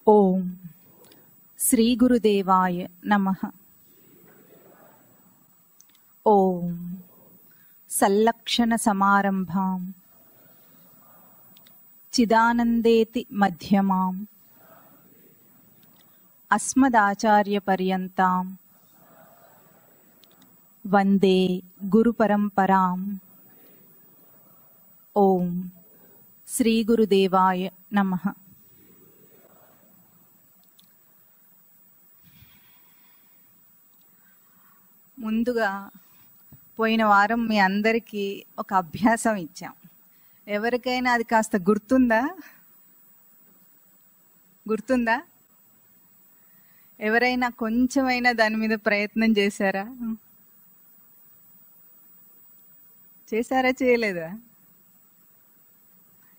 ఓం శ్రీ గురుదేవాయ నమః. ఓం సల్లక్షణ సమారంభాం చిదానందేతి మధ్యమాం అస్మదాచార్య పర్యంతాం వందే గురు పరంపరాం. ఓం శ్రీ గురుదేవాయ నమః. ముందుగా పోయిన వారం మీ అందరికీ ఒక అభ్యాసం ఇచ్చాం. ఎవరికైనా అది కాస్త గుర్తుందా? ఎవరైనా కొంచెమైనా దాని మీద ప్రయత్నం చేశారా? చేయలేదా?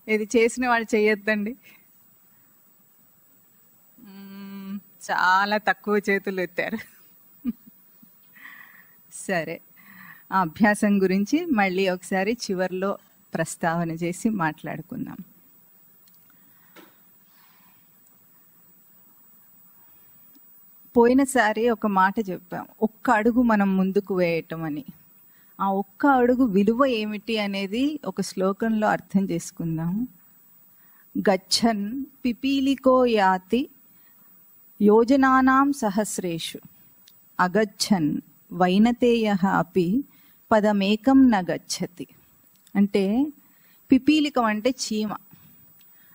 ఇది చేసిన వాళ్ళు చేయొద్దండి. చాలా తక్కువ చేతులు ఎత్తారు. సరే, ఆ అభ్యాసం గురించి మళ్ళీ ఒకసారి చివర్లో ప్రస్తావన చేసి మాట్లాడుకుందాం. పోయినసారి ఒక మాట చెప్పాం, ఒక్క అడుగు మనం ముందుకు వేయటం అని. ఆ ఒక్క అడుగు విలువ ఏమిటి అనేది ఒక శ్లోకంలో అర్థం చేసుకుందాం. గచ్చన్ పిపీలికో యాతి యోజనానాం సహస్రేషు అగచ్చన్ వైనతేయ అపి పదమేకం న గచ్చతి. అంటే పిపీలికం అంటే చీమ.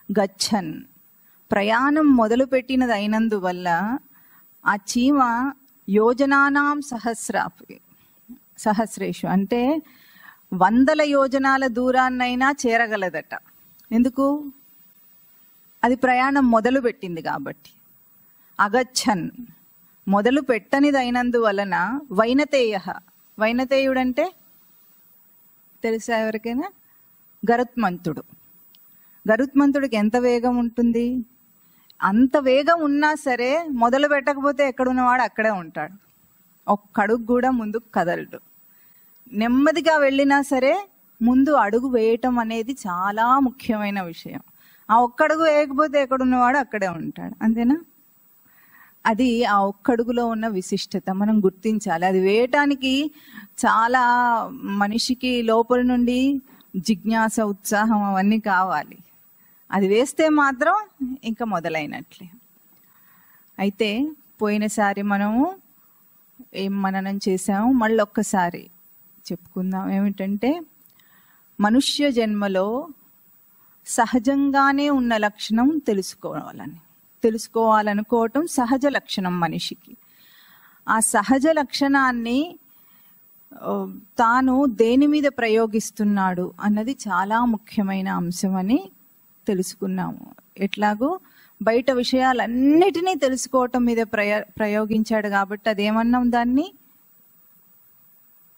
గచ్చన్ ప్రయాణం మొదలుపెట్టినది అయినందువల్ల ఆ చీమ యోజనానాం సహస్రేషు అంటే 100 యోజనాల దూరాన్నైనా చేరగలదట. ఎందుకు? అది ప్రయాణం మొదలు పెట్టింది కాబట్టి. అగచ్చన్ మొదలు పెట్టనిది అయినందువలన వైనతేయుడంటే తెలుసా ఎవరికైనా? గరుత్మంతుడికి ఎంత వేగం ఉంటుంది? అంత వేగం ఉన్నా సరే మొదలు పెట్టకపోతే ఎక్కడున్నవాడు అక్కడే ఉంటాడు. ఒక్కడుగు కూడా ముందుకు కదలడు. నెమ్మదిగా వెళ్ళినా సరే ముందు అడుగు వేయటం అనేది చాలా ముఖ్యమైన విషయం. ఆ ఒక్కడుగు వేయకపోతే ఎక్కడున్నవాడు అక్కడే ఉంటాడు. అంతేనా? అది ఆ ఒక్కడుగులో ఉన్న విశిష్టత మనం గుర్తించాలి. అది వేయటానికి చాలా మనిషికి లోపల నుండి జిజ్ఞాస, ఉత్సాహం అవన్నీ కావాలి. అది వేస్తే మాత్రం ఇంకా మొదలైనట్లే. అయితే పోయినసారి మనము ఏం మననం చేసాము, మళ్ళీ ఒక్కసారి చెప్పుకుందాం. ఏమిటంటే మనుష్య జన్మలో సహజంగానే ఉన్న లక్షణం తెలుసుకోవాలనుకోవటం సహజ లక్షణం మనిషికి. ఆ సహజ లక్షణాన్ని తాను దేని మీద ప్రయోగిస్తున్నాడు అన్నది చాలా ముఖ్యమైన అంశం అని తెలుసుకున్నాము. ఎట్లాగో బయట విషయాలన్నిటినీ తెలుసుకోవటం మీద ప్రయోగించాడు కాబట్టి అదేమన్నాం? దాన్ని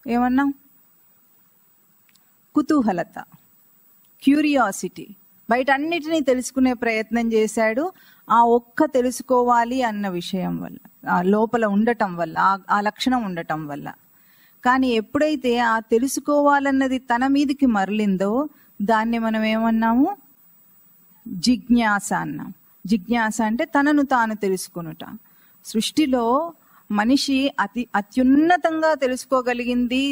ఏమన్నాం? కుతూహలత, క్యూరియాసిటీ. బయట అన్నిటినీ తెలుసుకునే ప్రయత్నం చేశాడు. ఆ ఒక్క తెలుసుకోవాలి అన్న విషయం వల్ల, ఆ లోపల ఉండటం వల్ల, ఆ లక్షణం ఉండటం వల్ల. కానీ ఎప్పుడైతే ఆ తెలుసుకోవాలన్నది తన మీదికి మరలిందో దాన్ని మనం ఏమన్నాము? జిజ్ఞాస అన్నాం. జిజ్ఞాస అంటే తనను తాను తెలుసుకొనుట. సృష్టిలో మనిషి అత్యున్నతంగా తెలుసుకోగలిగింది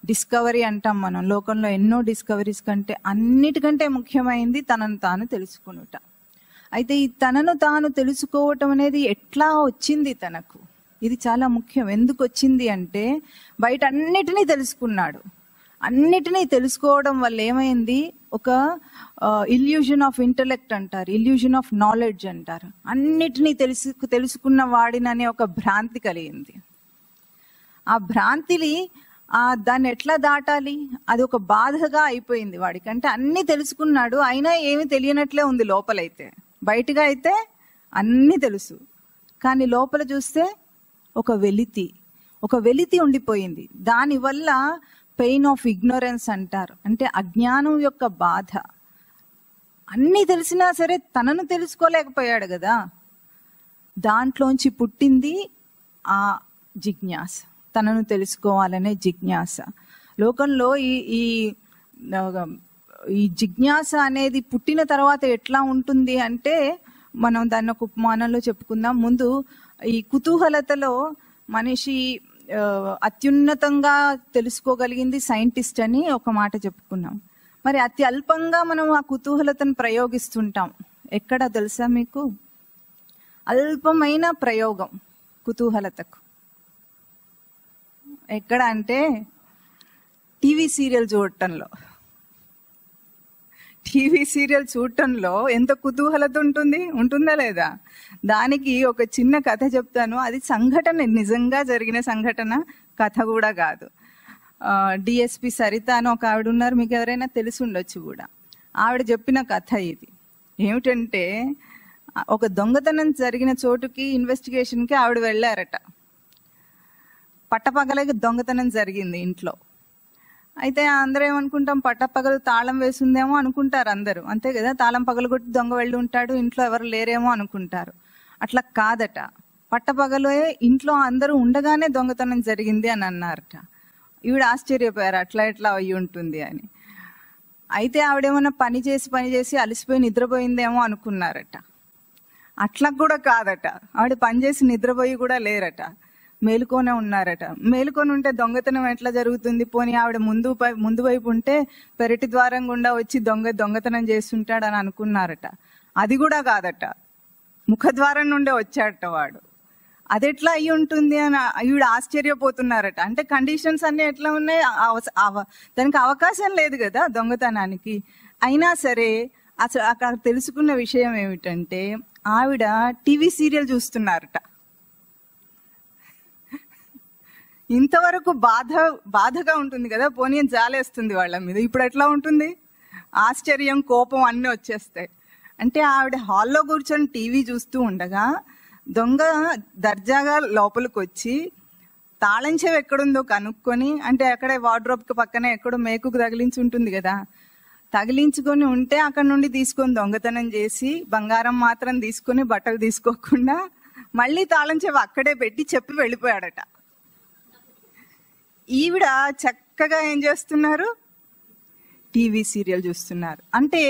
డిస్కవరీ అంటాం మనం. లోకంలో ఎన్నో డిస్కవరీస్ కంటే అన్నిటికంటే ముఖ్యమైనది తనను తాను తెలుసుకొనుట. అయితే ఈ తనను తాను తెలుసుకోవటం అనేది ఎట్లా వచ్చింది తనకు? ఇది చాలా ముఖ్యం. ఎందుకు వచ్చింది అంటే బయట అన్నిటినీ తెలుసుకున్నాడు. అన్నిటినీ తెలుసుకోవడం వల్ల ఏమైంది? ఒక ఇల్యూజన్ ఆఫ్ ఇంటలెక్ట్ అంటారు, ఇల్యూజన్ ఆఫ్ నాలెడ్జ్ అంటారు. అన్నిటినీ తెలుసుకున్న వాడిననే ఒక భ్రాంతి కలిగింది. ఆ భ్రాంతిని దాన్ని ఎట్లా దాటాలి? అది ఒక బాధగా అయిపోయింది వాడికి. అంటే అన్ని తెలుసుకున్నాడు, అయినా ఏమి తెలియనట్లే ఉంది లోపలైతే. బయటగా అయితే అన్నీ తెలుసు, కానీ లోపల చూస్తే ఒక వెలితి ఉండిపోయింది. దానివల్ల పెయిన్ ఆఫ్ ఇగ్నోరెన్స్ అంటారు. అంటే అజ్ఞానం యొక్క బాధ. అన్నీ తెలిసినా సరే తనను తెలుసుకోలేకపోయాడు కదా. దాంట్లోంచి పుట్టింది ఆ జిజ్ఞాస, తనను తెలుసుకోవాలనే జిజ్ఞాస. లోకంలో ఈ జిజ్ఞాస అనేది పుట్టిన తర్వాత ఎట్లా ఉంటుంది అంటే మనం దాన్ని ఒక ఉపమానంలో చెప్పుకుందాం. ముందు ఈ కుతూహలతలో మనిషి అత్యున్నతంగా తెలుసుకోగలిగింది సైంటిస్ట్ అని ఒక మాట చెప్పుకున్నాం. మరి అతి అల్పంగా మనం ఆ కుతూహలతను ప్రయోగిస్తుంటాం. ఎక్కడ తెలుసా మీకు? అల్పమైన ప్రయోగం కుతూహలతకు ఎక్కడ అంటే టీవీ సీరియల్ చూడటంలో. టీవీ సీరియల్ చూడటంలో ఎంత కుతూహలత ఉంటుందా లేదా? దానికి ఒక చిన్న కథ చెప్తాను. అది సంఘటన, నిజంగా జరిగిన సంఘటన, కథ కూడా కాదు. డిఎస్పి సరిత అని ఒక ఆవిడ ఉన్నారు, మీకు ఎవరైనా తెలిసి ఉండొచ్చు కూడా. ఆవిడ చెప్పిన కథ ఇది. ఏమిటంటే ఒక దొంగతనం జరిగిన చోటుకి ఇన్వెస్టిగేషన్కి ఆవిడ వెళ్ళారట. పట్టపగలకి దొంగతనం జరిగింది ఇంట్లో. అయితే అందరూ ఏమనుకుంటాం, పట్టపగలు తాళం వేసిందేమో అనుకుంటారు అందరూ, అంతే కదా. తాళం పగలగొట్టి దొంగ వెళ్ళి ఉంటాడు, ఇంట్లో ఎవరు లేరేమో అనుకుంటారు. అట్లా కాదట. పట్టపగలు ఇంట్లో అందరూ ఉండగానే దొంగతనం జరిగింది అని అన్నారట. ఈవిడ ఆశ్చర్యపోయారు, అట్లా ఎట్లా అయ్యి ఉంటుంది అని. అయితే ఆవిడేమన్నా పని చేసి అలసిపోయి నిద్రపోయిందేమో అనుకున్నారట. అట్లా కూడా కాదట. ఆవిడ పని చేసి నిద్రపోయి కూడా లేరట, మేలుకొనే ఉన్నారట. మేలుకొని ఉంటే దొంగతనం ఎట్లా జరుగుతుంది? పోనీ ఆవిడ ముందు వైపు ఉంటే పెరటి ద్వారం గుండా వచ్చి దొంగతనం చేస్తుంటాడని అనుకున్నారట. అది కూడా కాదట, ముఖద్వారం నుండే వచ్చాడట వాడు. అది ఎట్లా అయ్యి ఉంటుంది అని ఈవిడ ఆశ్చర్యపోతున్నారట. అంటే కండిషన్స్ అన్ని ఎట్లా ఉన్నాయి, దానికి అవకాశం లేదు కదా దొంగతనానికి. అయినా సరే అసలు అక్కడ తెలుసుకున్న విషయం ఏమిటంటే ఆవిడ టీవీ సీరియల్ చూస్తున్నారట. ఇంతవరకు బాధగా ఉంటుంది కదా, పోనీ జాలేస్తుంది వాళ్ళ మీద. ఇప్పుడు ఎట్లా ఉంటుంది? ఆశ్చర్యం, కోపం అన్నీ వచ్చేస్తాయి. అంటే ఆవిడ హాల్లో కూర్చొని టీవీ చూస్తూ ఉండగా దొంగ దర్జాగా లోపలికి వచ్చి తాళం చెవి ఎక్కడుందో కనుక్కొని, అంటే అక్కడే వార్డ్రోబ్కి పక్కనే ఎక్కడో మేకుకు తగిలించి ఉంటుంది కదా, తగిలించుకొని ఉంటే అక్కడ నుండి తీసుకొని దొంగతనం చేసి బంగారం మాత్రం తీసుకొని బట్టలు తీసుకోకుండా మళ్ళీ తాళం చెవి అక్కడే పెట్టి చెప్పి వెళ్ళిపోయాడట. ఈవిడ చక్కగా ఏం చేస్తున్నారు? టీవీ సీరియల్ చూస్తున్నారు. అంటే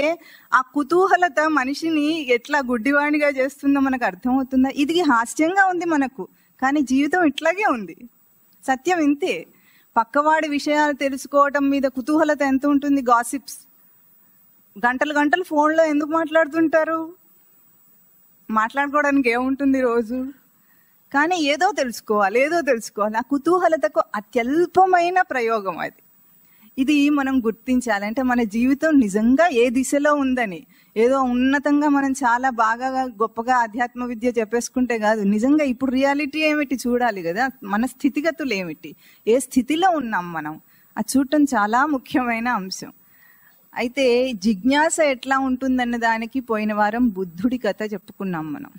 ఆ కుతూహలత మనిషిని ఎట్లా గుడ్డివాణిగా చేస్తుందో మనకు అర్థమవుతుందా? ఇది హాస్యంగా ఉంది మనకు, కానీ జీవితం ఇట్లాగే ఉంది. సత్యం ఇంతే. పక్కవాడి విషయాలు తెలుసుకోవటం మీద కుతూహలత ఎంత ఉంటుంది? గాసిప్స్ గంటలు ఫోన్లో ఎందుకు మాట్లాడుతుంటారు? మాట్లాడుకోవడానికి ఏముంటుంది రోజు? కానీ ఏదో తెలుసుకోవాలి. ఆ కుతూహలతకు అత్యల్పమైన ప్రయోగం అది. ఇది మనం గుర్తించాలి. అంటే మన జీవితం నిజంగా ఏ దిశలో ఉందని, ఏదో ఉన్నతంగా మనం చాలా బాగా గొప్పగా ఆధ్యాత్మ విద్య చెప్పేసుకుంటే కాదు, నిజంగా ఇప్పుడు రియాలిటీ ఏమిటి చూడాలి కదా. మన స్థితిగతులు ఏమిటి, ఏ స్థితిలో ఉన్నాం మనం, అది చూడటం చాలా ముఖ్యమైన అంశం. అయితే జిజ్ఞాస ఎట్లా ఉంటుందన్న దానికి పోయిన వారం బుద్ధుడి కథ చెప్పుకున్నాం మనం.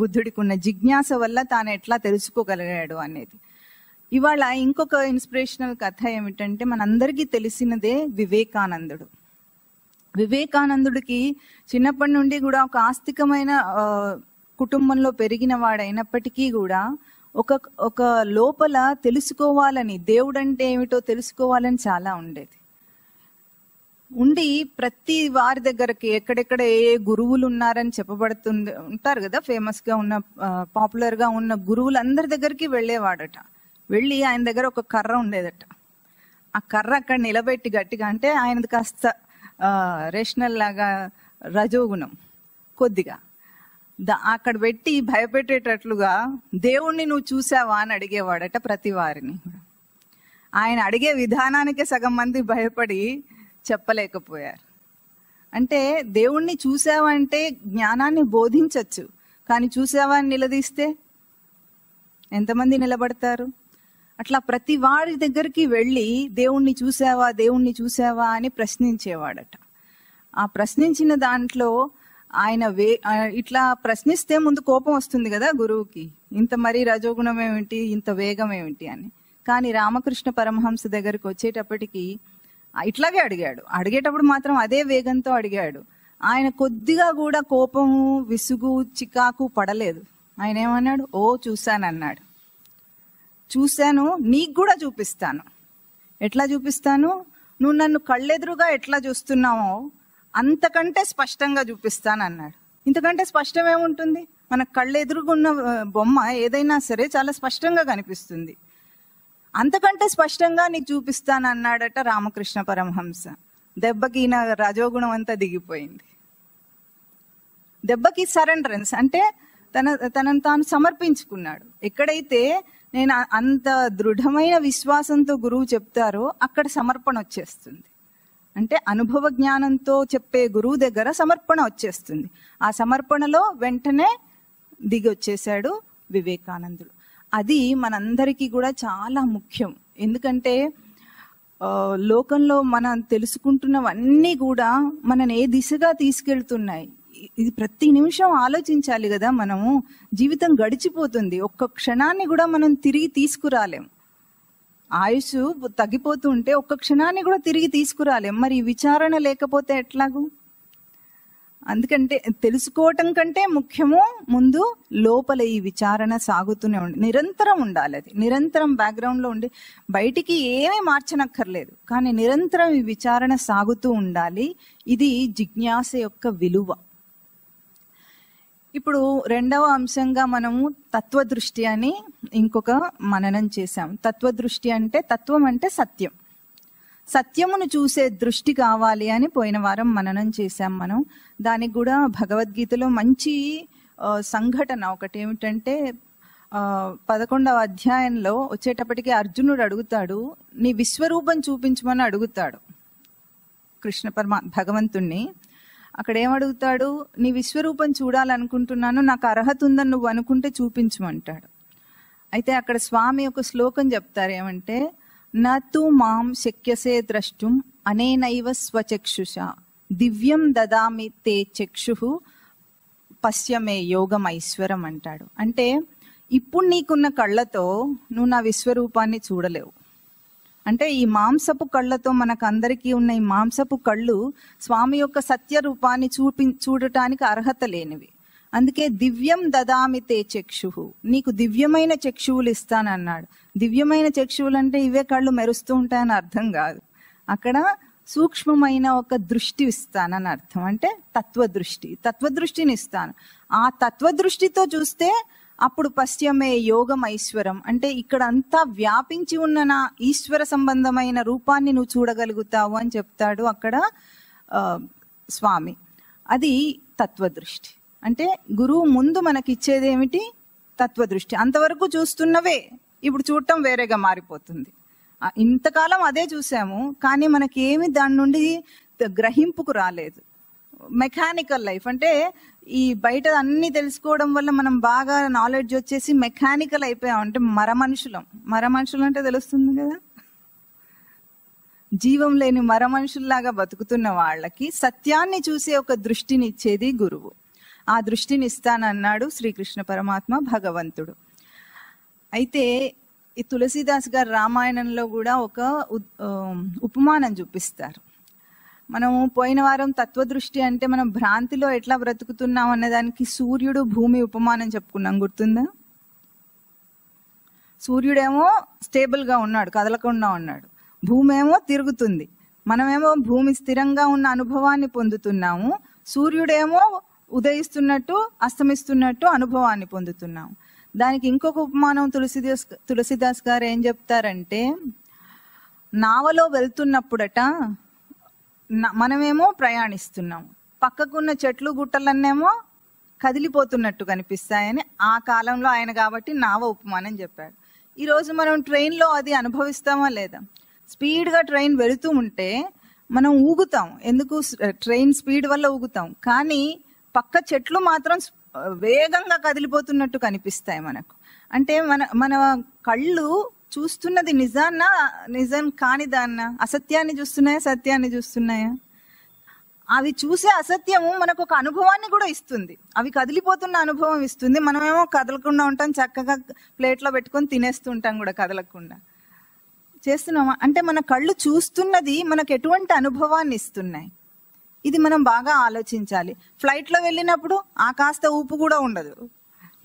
బుద్ధుడికి ఉన్న జిజ్ఞాస వల్ల తాను ఎట్లా తెలుసుకోగలిగాడు అనేది. ఇవాళ ఇంకొక ఇన్స్పిరేషనల్ కథ ఏమిటంటే మనందరికీ తెలిసినదే వివేకానందుడు. వివేకానందుడికి చిన్నప్పటి నుండి కూడా ఒక ఆస్తికమైన కుటుంబంలో పెరిగిన వాడైనప్పటికీ కూడా ఒక లోపల తెలుసుకోవాలని, దేవుడంటే ఏమిటో తెలుసుకోవాలని చాలా ఉండేది. ఉండి ప్రతి వారి దగ్గరకి ఎక్కడెక్కడ ఏ గురువులు ఉన్నారని ఉంటారు కదా, ఫేమస్ గా ఉన్న పాపులర్ గా ఉన్న గురువులందరి దగ్గరికి వెళ్ళేవాడట. వెళ్ళి ఆయన దగ్గర ఒక కర్ర ఉండేదట. ఆ కర్ర అక్కడ నిలబెట్టి గట్టిగా, అంటే ఆయనది కాస్త రేషనల్ లాగా రజోగుణం కొద్దిగా, అక్కడ పెట్టి భయపెట్టేటట్లుగా దేవుణ్ణి నువ్వు చూసావా అని అడిగేవాడట ప్రతి వారిని. ఆయన అడిగే విధానానికే సగం మంది భయపడి చెప్పలేకపోయారు. అంటే దేవుణ్ణి చూసావంటే జ్ఞానాన్ని బోధించవచ్చు, కానీ చూసావా అని నిలదీస్తే ఎంతమంది నిలబడతారు? అట్లా ప్రతి వారి దగ్గరికి వెళ్ళి దేవుణ్ణి చూసావా అని ప్రశ్నించేవాడట. ఆ ప్రశ్నించిన దాంట్లో ఆయన ఇట్లా ప్రశ్నిస్తే ముందు కోపం వస్తుంది కదా గురువుకి, ఇంత మరీ రజోగుణం ఏమిటి, ఇంత వేగం ఏమిటి అని. కానీ రామకృష్ణ పరమహంస దగ్గరికి వచ్చేటప్పటికి ఇట్లాగే అడిగాడు. అడిగేటప్పుడు మాత్రం అదే వేగంతో అడిగాడు. ఆయన కొద్దిగా కూడా కోపము, విసుగు, చికాకు పడలేదు. ఆయన ఏమన్నాడు? ఓ చూశానన్నాడు. చూశాను, నీకు కూడా చూపిస్తాను. ఎట్లా చూపిస్తాను? నువ్వు నన్ను కళ్ళెదురుగా ఎట్లా చూస్తున్నావో అంతకంటే స్పష్టంగా చూపిస్తాను అన్నాడు. ఇంతకంటే స్పష్టం ఏముంటుంది? మన కళ్ళు ఎదురుగున్న బొమ్మ ఏదైనా సరే చాలా స్పష్టంగా కనిపిస్తుంది. అంతకంటే స్పష్టంగా నీకు చూపిస్తాను అన్నాడట రామకృష్ణ పరమహంస. దెబ్బకి ఈయన రజోగుణం అంతా దిగిపోయింది. దెబ్బకి సరెండరెన్స్ అంటే తనను తాను సమర్పించుకున్నాడు. ఎక్కడైతే నేను అంత దృఢమైన విశ్వాసంతో గురువు చెప్తారో అక్కడ సమర్పణ వచ్చేస్తుంది. అంటే అనుభవ జ్ఞానంతో చెప్పే గురువు దగ్గర సమర్పణ వచ్చేస్తుంది. ఆ సమర్పణలో వెంటనే దిగి వచ్చేసాడు వివేకానందుడు. అది మనందరికీ కూడా చాలా ముఖ్యం. ఎందుకంటే లోకంలో మనం తెలుసుకుంటున్నవన్నీ కూడా మనని ఏ దిశగా తీసుకెళ్తున్నాయి, ఇది ప్రతి నిమిషం ఆలోచించాలి కదా. మనము జీవితం గడిచిపోతుంది, ఒక్క క్షణాన్ని కూడా మనం తిరిగి తీసుకురాలేం. ఆయుష్ తగ్గిపోతూ ఉంటే ఒక్క క్షణాన్ని కూడా తిరిగి తీసుకురాలేం. మరి విచారణ లేకపోతే ఎట్లాగూ? అందుకంటే తెలుసుకోవటం కంటే ముఖ్యము ముందు లోపల ఈ విచారణ సాగుతూనే నిరంతరం ఉండాలి. అది నిరంతరం బ్యాక్గ్రౌండ్లో ఉండి బయటికి ఏమీ మార్చనక్కర్లేదు, కానీ నిరంతరం ఈ విచారణ సాగుతూ ఉండాలి. ఇది జిజ్ఞాస యొక్క విలువ. ఇప్పుడు రెండవ అంశంగా మనము తత్వదృష్టి అని ఇంకొక మననం చేశాం. తత్వదృష్టి అంటే తత్వం అంటే సత్యం, సత్యమును చూసే దృష్టి కావాలి అని పోయిన వారం మననం చేశాం మనం. దానికి కూడా భగవద్గీతలో మంచి సంఘటన ఒకటి ఏమిటంటే 11వ అధ్యాయంలో వచ్చేటప్పటికి అర్జునుడు అడుగుతాడు, నీ విశ్వరూపం చూపించమని అడుగుతాడు కృష్ణ భగవంతుణ్ణి. అక్కడ ఏమడుగుతాడు? నీ విశ్వరూపం చూడాలనుకుంటున్నాను, నాకు అర్హత ఉందని నువ్వు అనుకుంటే చూపించమంటాడు. అయితే అక్కడ స్వామి ఒక శ్లోకం చెప్తారు, ఏమంటే నతు మాం శక్యసే ద్రష్టుం అనేనైవ స్వచక్షుష దివ్యం దదామి తే చక్షు పశ్యమే యోగం ఐశ్వరం అంటాడు. అంటే ఇప్పుడు నీకున్న కళ్ళతో నువ్వు నా విశ్వరూపాన్ని చూడలేవు. అంటే ఈ మాంసపు కళ్ళతో మనకందరికీ ఉన్న ఈ మాంసపు కళ్ళు స్వామి యొక్క సత్య రూపాన్ని చూడటానికి అర్హత లేనివి. అందుకే దివ్యం దదామి తే చక్షు, నీకు దివ్యమైన చక్షువులు ఇస్తానన్నాడు. దివ్యమైన చక్షువులు అంటే ఇవే కళ్ళు మెరుస్తూ ఉంటాయని అర్థం కాదు. అక్కడ సూక్ష్మమైన ఒక దృష్టి ఇస్తానని అర్థం. అంటే తత్వదృష్టి, తత్వదృష్టిని ఇస్తాను. ఆ తత్వదృష్టితో చూస్తే అప్పుడు పశ్చిమే యోగం ఐశ్వరం, అంటే ఇక్కడ అంతా వ్యాపించి ఉన్న నా ఈశ్వర సంబంధమైన రూపాన్ని నువ్వు చూడగలుగుతావు అని చెప్తాడు అక్కడ స్వామి. అది తత్వదృష్టి. అంటే గురువు ముందు మనకిచ్చేది ఏమిటి? తత్వదృష్టి. అంతవరకు చూస్తున్నవే ఇప్పుడు చూడటం వేరేగా మారిపోతుంది. ఇంతకాలం అదే చూసాము, కానీ మనకి ఏమి దాని నుండి గ్రహింపుకు రాలేదు. మెకానికల్ లైఫ్ అంటే ఈ బయట అన్ని తెలుసుకోవడం వల్ల మనం బాగా నాలెడ్జ్ వచ్చేసి మెకానికల్ అయిపోయాం. అంటే మరమనుషులం అంటే తెలుస్తుంది కదా, జీవం లేని మరమనుషుల్లాగా బతుకుతున్న వాళ్ళకి సత్యాన్ని చూసే ఒక దృష్టిని ఇచ్చేది గురువు. ఆ దృష్టిని ఇస్తానన్నాడు శ్రీకృష్ణ పరమాత్మ భగవంతుడు. అయితే ఈ తులసీదాస్ గారు రామాయణంలో కూడా ఒక ఉపమానం చూపిస్తారు. మనము పోయిన వారం తత్వదృష్టి అంటే మనం భ్రాంతిలో ఎట్లా బ్రతుకుతున్నాం అన్నదానికి సూర్యుడు భూమి ఉపమానం చెప్పుకున్నాం, గుర్తుందా? సూర్యుడేమో స్టేబుల్గా ఉన్నాడు, కదలకుండా ఉన్నాడు. భూమి ఏమో తిరుగుతుంది. మనమేమో భూమి స్థిరంగా ఉన్న అనుభవాన్ని పొందుతున్నాము, సూర్యుడేమో ఉదయిస్తున్నట్టు అస్తమిస్తున్నట్టు అనుభవాన్ని పొందుతున్నాము. దానికి ఇంకొక ఉపమానం తులసీదాస్ గారు ఏం చెప్తారంటే, నావలో వెళ్తున్నప్పుడట మనమేమో ప్రయాణిస్తున్నాము, పక్కకున్న చెట్లు గుట్టలన్నేమో కదిలిపోతున్నట్టు కనిపిస్తాయని ఆ కాలంలో ఆయన కాబట్టి నావ ఉపమానం చెప్పాడు. ఈరోజు మనం ట్రైన్లో అది అనుభవిస్తామా లేదా? స్పీడ్గా ట్రైన్ వెళుతూ ఉంటే మనం ఊగుతాం. ఎందుకు? ట్రైన్ స్పీడ్ వల్ల ఊగుతాం. కానీ పక్క చెట్లు మాత్రం వేగంగా కదిలిపోతున్నట్టు కనిపిస్తాయి మనకు. అంటే మన కళ్ళు చూస్తున్నది నిజం కాని దాన్నా, అసత్యాన్ని చూస్తున్నాయా, సత్యాన్ని చూస్తున్నాయా? అవి చూసే అసత్యము మనకు ఒక అనుభవాన్ని కూడా ఇస్తుంది. అవి కదిలిపోతున్న అనుభవం ఇస్తుంది, మనమేమో కదలకుండా ఉంటాం, చక్కగా ప్లేట్లో పెట్టుకొని తినేస్తూ ఉంటాం కూడా కదలకుండా. చేస్తున్నామా? అంటే మన కళ్ళు చూస్తున్నది మనకు ఎటువంటి అనుభవాన్ని ఇస్తున్నాయి, ఇది మనం బాగా ఆలోచించాలి. ఫ్లైట్లో వెళ్ళినప్పుడు ఆ కాస్త ఊపు కూడా ఉండదు,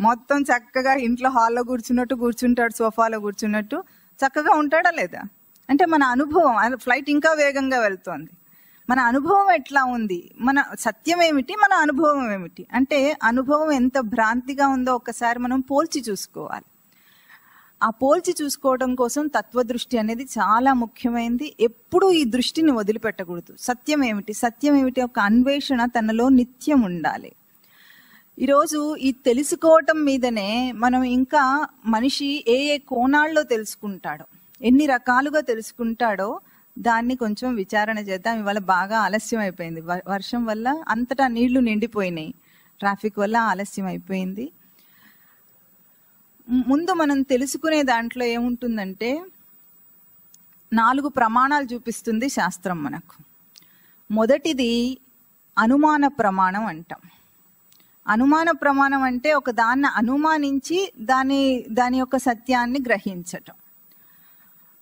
మొత్తం చక్కగా ఇంట్లో హాల్లో కూర్చుంటాడు, సోఫాలో కూర్చున్నట్టు చక్కగా ఉంటాడా లేదా? అంటే మన అనుభవం. ఫ్లైట్ ఇంకా వేగంగా వెళ్తోంది, మన అనుభవం ఎట్లా ఉంది, మన సత్యం ఏమిటి, మన అనుభవం ఏమిటి. అంటే అనుభవం ఎంత భ్రాంతిగా ఉందో ఒక్కసారి మనం పోల్చి చూసుకోవాలి. ఆ పోల్చి చూసుకోవడం కోసం తత్వదృష్టి అనేది చాలా ముఖ్యమైనది. ఎప్పుడూ ఈ దృష్టిని వదిలిపెట్టకూడదు. సత్యం ఏమిటి, సత్యం ఏమిటి, ఒక అన్వేషణ తనలో నిత్యం ఉండాలి. ఈరోజు ఈ తెలుసుకోవటం మీదనే మనం ఇంకా మనిషి ఏ ఏ కోణాల్లో తెలుసుకుంటాడో, ఎన్ని రకాలుగా తెలుసుకుంటాడో దాన్ని కొంచెం విచారణ చేద్దాం. ఇవాళ బాగా ఆలస్యం అయిపోయింది. వర్షం వల్ల అంతటా నీళ్లు నిండిపోయినాయి, ట్రాఫిక్ వల్ల ఆలస్యం అయిపోయింది. ముందు మనం తెలుసుకునే దాంట్లో ఏముంటుందంటే 4 ప్రమాణాలు చూపిస్తుంది శాస్త్రం మనకు. మొదటిది అనుమాన ప్రమాణం అంటాం. అనుమాన ప్రమాణం అంటే ఒక దాన్ని అనుమానించి దాని యొక్క సత్యాన్ని గ్రహించటం.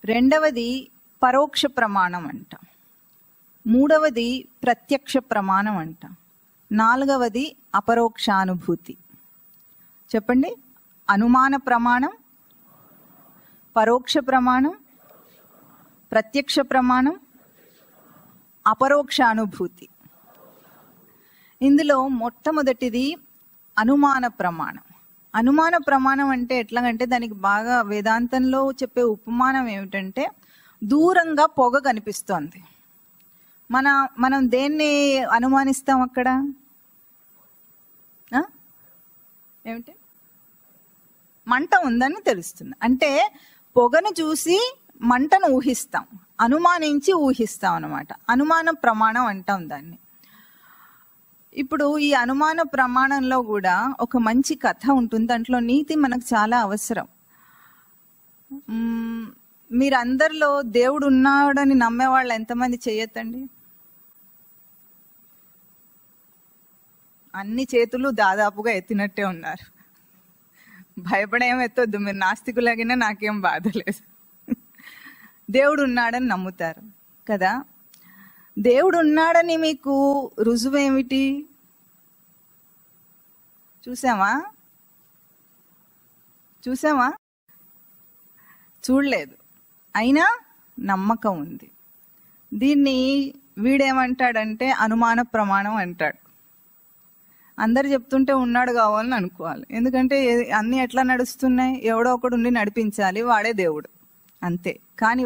రెండవది పరోక్ష ప్రమాణం అంటాం. మూడవది ప్రత్యక్ష ప్రమాణం అంటాం. నాలుగవది అపరోక్షానుభూతి. చెప్పండి. అనుమాన ప్రమాణం, పరోక్ష ప్రమాణం, ప్రత్యక్ష ప్రమాణం, అపరోక్ష అనుభూతి. ఇందులో మొట్టమొదటిది అనుమాన ప్రమాణం. అనుమాన ప్రమాణం అంటే ఎట్లాగంటే దానికి బాగా వేదాంతంలో చెప్పే ఉపమానం ఏమిటంటే దూరంగా పొగ కనిపిస్తోంది. మనం దేన్ని అనుమానిస్తాం అక్కడ? ఏమిటి? మంట ఉందని తెలుస్తుంది. అంటే పొగను చూసి మంటను ఊహిస్తాం, అనుమానించి ఊహిస్తాం అన్నమాట. అనుమాన ప్రమాణం అంటాం దాన్ని. ఇప్పుడు ఈ అనుమాన ప్రమాణంలో కూడా ఒక మంచి కథ ఉంటుంది. దాంట్లో నీతి మనకు చాలా అవసరం. మీరందరిలో దేవుడు ఉన్నాడని నమ్మేవాళ్ళు ఎంతమంది చేయొద్దండి? అన్ని చేతులు దాదాపుగా ఎత్తినట్టే ఉన్నారు. భయపడేం ఎత్తొద్దు, మీరు నాస్తికులాగినా నాకేం బాధ లేదు. దేవుడు ఉన్నాడని నమ్ముతారు కదా. దేవుడు ఉన్నాడని మీకు రుజువేమిటి? చూసామా? చూడలేదు, అయినా నమ్మకం ఉంది. దీన్ని వీడేమంటాడంటే అనుమాన ప్రమాణం అంటాడు. అందరు చెప్తుంటే ఉన్నాడు కావాలని అనుకోవాలి. ఎందుకంటే అన్ని ఎట్లా నడుస్తున్నాయి? ఎవడో ఒకడు ఉండి నడిపించాలి, వాడే దేవుడు అంతే. కానీ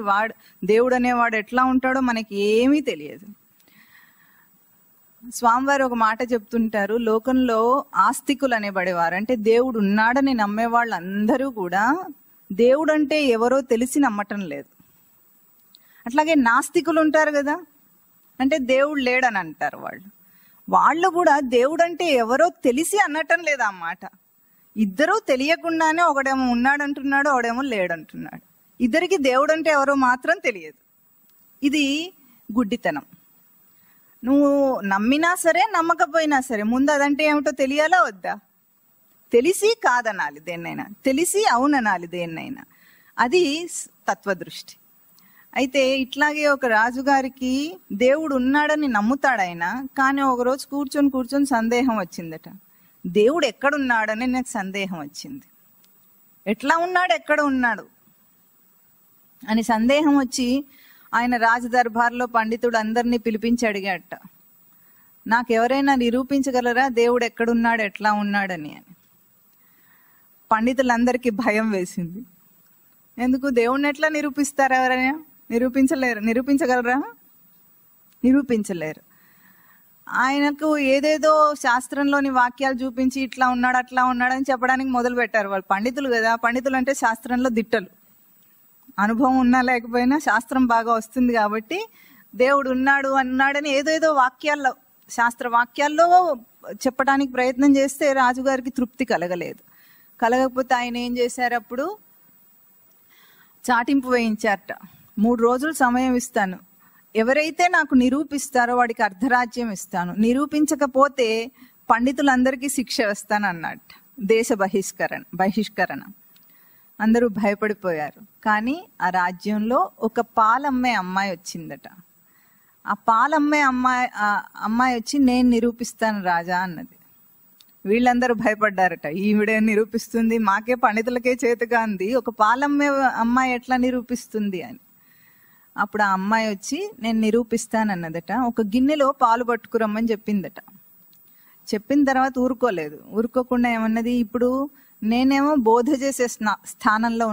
దేవుడు అనేవాడు ఎట్లా ఉంటాడో మనకి ఏమీ తెలియదు. స్వామివారు ఒక మాట చెప్తుంటారు, లోకంలో ఆస్తికులు అనేబడేవారు, అంటే దేవుడు ఉన్నాడని నమ్మే వాళ్ళు అందరూ కూడా దేవుడు అంటే ఎవరో తెలిసి నమ్మటం లేదు. అట్లాగే నాస్తికులు ఉంటారు కదా, అంటే దేవుడు లేడని అంటారు. వాళ్ళు కూడా దేవుడు అంటే ఎవరో తెలిసి అనటం లేదు అన్నమాట. ఇద్దరూ తెలియకుండానే ఒకడేమో ఉన్నాడంటున్నాడు, ఒకడేమో లేడంటున్నాడు. ఇద్దరికి దేవుడు అంటే ఎవరో మాత్రం తెలియదు. ఇది గుడ్డితనం. నువ్వు నమ్మినా సరే నమ్మకపోయినా సరే ముందు అదంటే ఏమిటో తెలియాలా వద్దా? తెలిసి కాదనాలి దేన్నైనా, తెలిసి అవుననాలి దేన్నైనా. అది తత్వదృష్టి. అయితే ఇట్లాగే ఒక రాజుగారికి దేవుడు ఉన్నాడని నమ్ముతాడాయన, కానీ ఒకరోజు కూర్చొని సందేహం వచ్చిందట. దేవుడు ఎక్కడున్నాడని నాకు సందేహం వచ్చింది. ఎట్లా ఉన్నాడు, ఎక్కడ ఉన్నాడు అని సందేహం వచ్చి ఆయన రాజదర్బార్లో పండితుడు అందరినీ పిలిపించి అడిగాట, నాకెవరైనా నిరూపించగలరా దేవుడు ఎక్కడున్నాడు, ఎట్లా ఉన్నాడని అని. పండితులందరికీ భయం వేసింది. ఎందుకు? దేవుడిని ఎట్లా నిరూపిస్తారు? ఎవరైనా నిరూపించగలరా? నిరూపించలేరు. ఆయనకు ఏదేదో శాస్త్రంలోని వాక్యాలు చూపించి ఇట్లా ఉన్నాడు అట్లా ఉన్నాడని చెప్పడానికి మొదలు పెట్టారు. వాళ్ళు పండితులు కదా, పండితులు అంటే శాస్త్రంలో దిట్టలు. అనుభవం ఉన్నా లేకపోయినా శాస్త్రం బాగా వస్తుంది కాబట్టి దేవుడు అన్నాడని ఏదేదో వాక్యాల్లో, శాస్త్ర వాక్యాల్లో చెప్పడానికి ప్రయత్నం చేస్తే రాజుగారికి తృప్తి కలగకపోతే ఆయన ఏం చేశారు, అప్పుడు చాటింపు వేయించారట. 3 రోజులు సమయం ఇస్తాను, ఎవరైతే నాకు నిరూపిస్తారో వాడికి అర్ధరాజ్యం ఇస్తాను, నిరూపించకపోతే పండితులందరికీ శిక్ష వేస్తాను అన్నట్టు. దేశ బహిష్కరణ. అందరూ భయపడిపోయారు. కానీ ఆ రాజ్యంలో ఒక పాలమ్మే అమ్మాయి వచ్చిందట. ఆ పాలమ్మే అమ్మాయి వచ్చి నేను నిరూపిస్తాను రాజా అన్నది. వీళ్ళందరూ భయపడ్డారట, ఈవిడే నిరూపిస్తుంది, మాకే పండితులకే చేతగా ఉంది, ఒక పాలమ్మే అమ్మాయి ఎట్లా నిరూపిస్తుంది అని. అప్పుడు ఆ అమ్మాయి వచ్చి నేను నిరూపిస్తానన్నదట. ఒక గిన్నెలో పాలు పట్టుకురమ్మని చెప్పిందట. చెప్పిన తర్వాత ఊరుకోకుండా ఏమన్నది, ఇప్పుడు నేనేమో బోధ చేసే స్థానంలో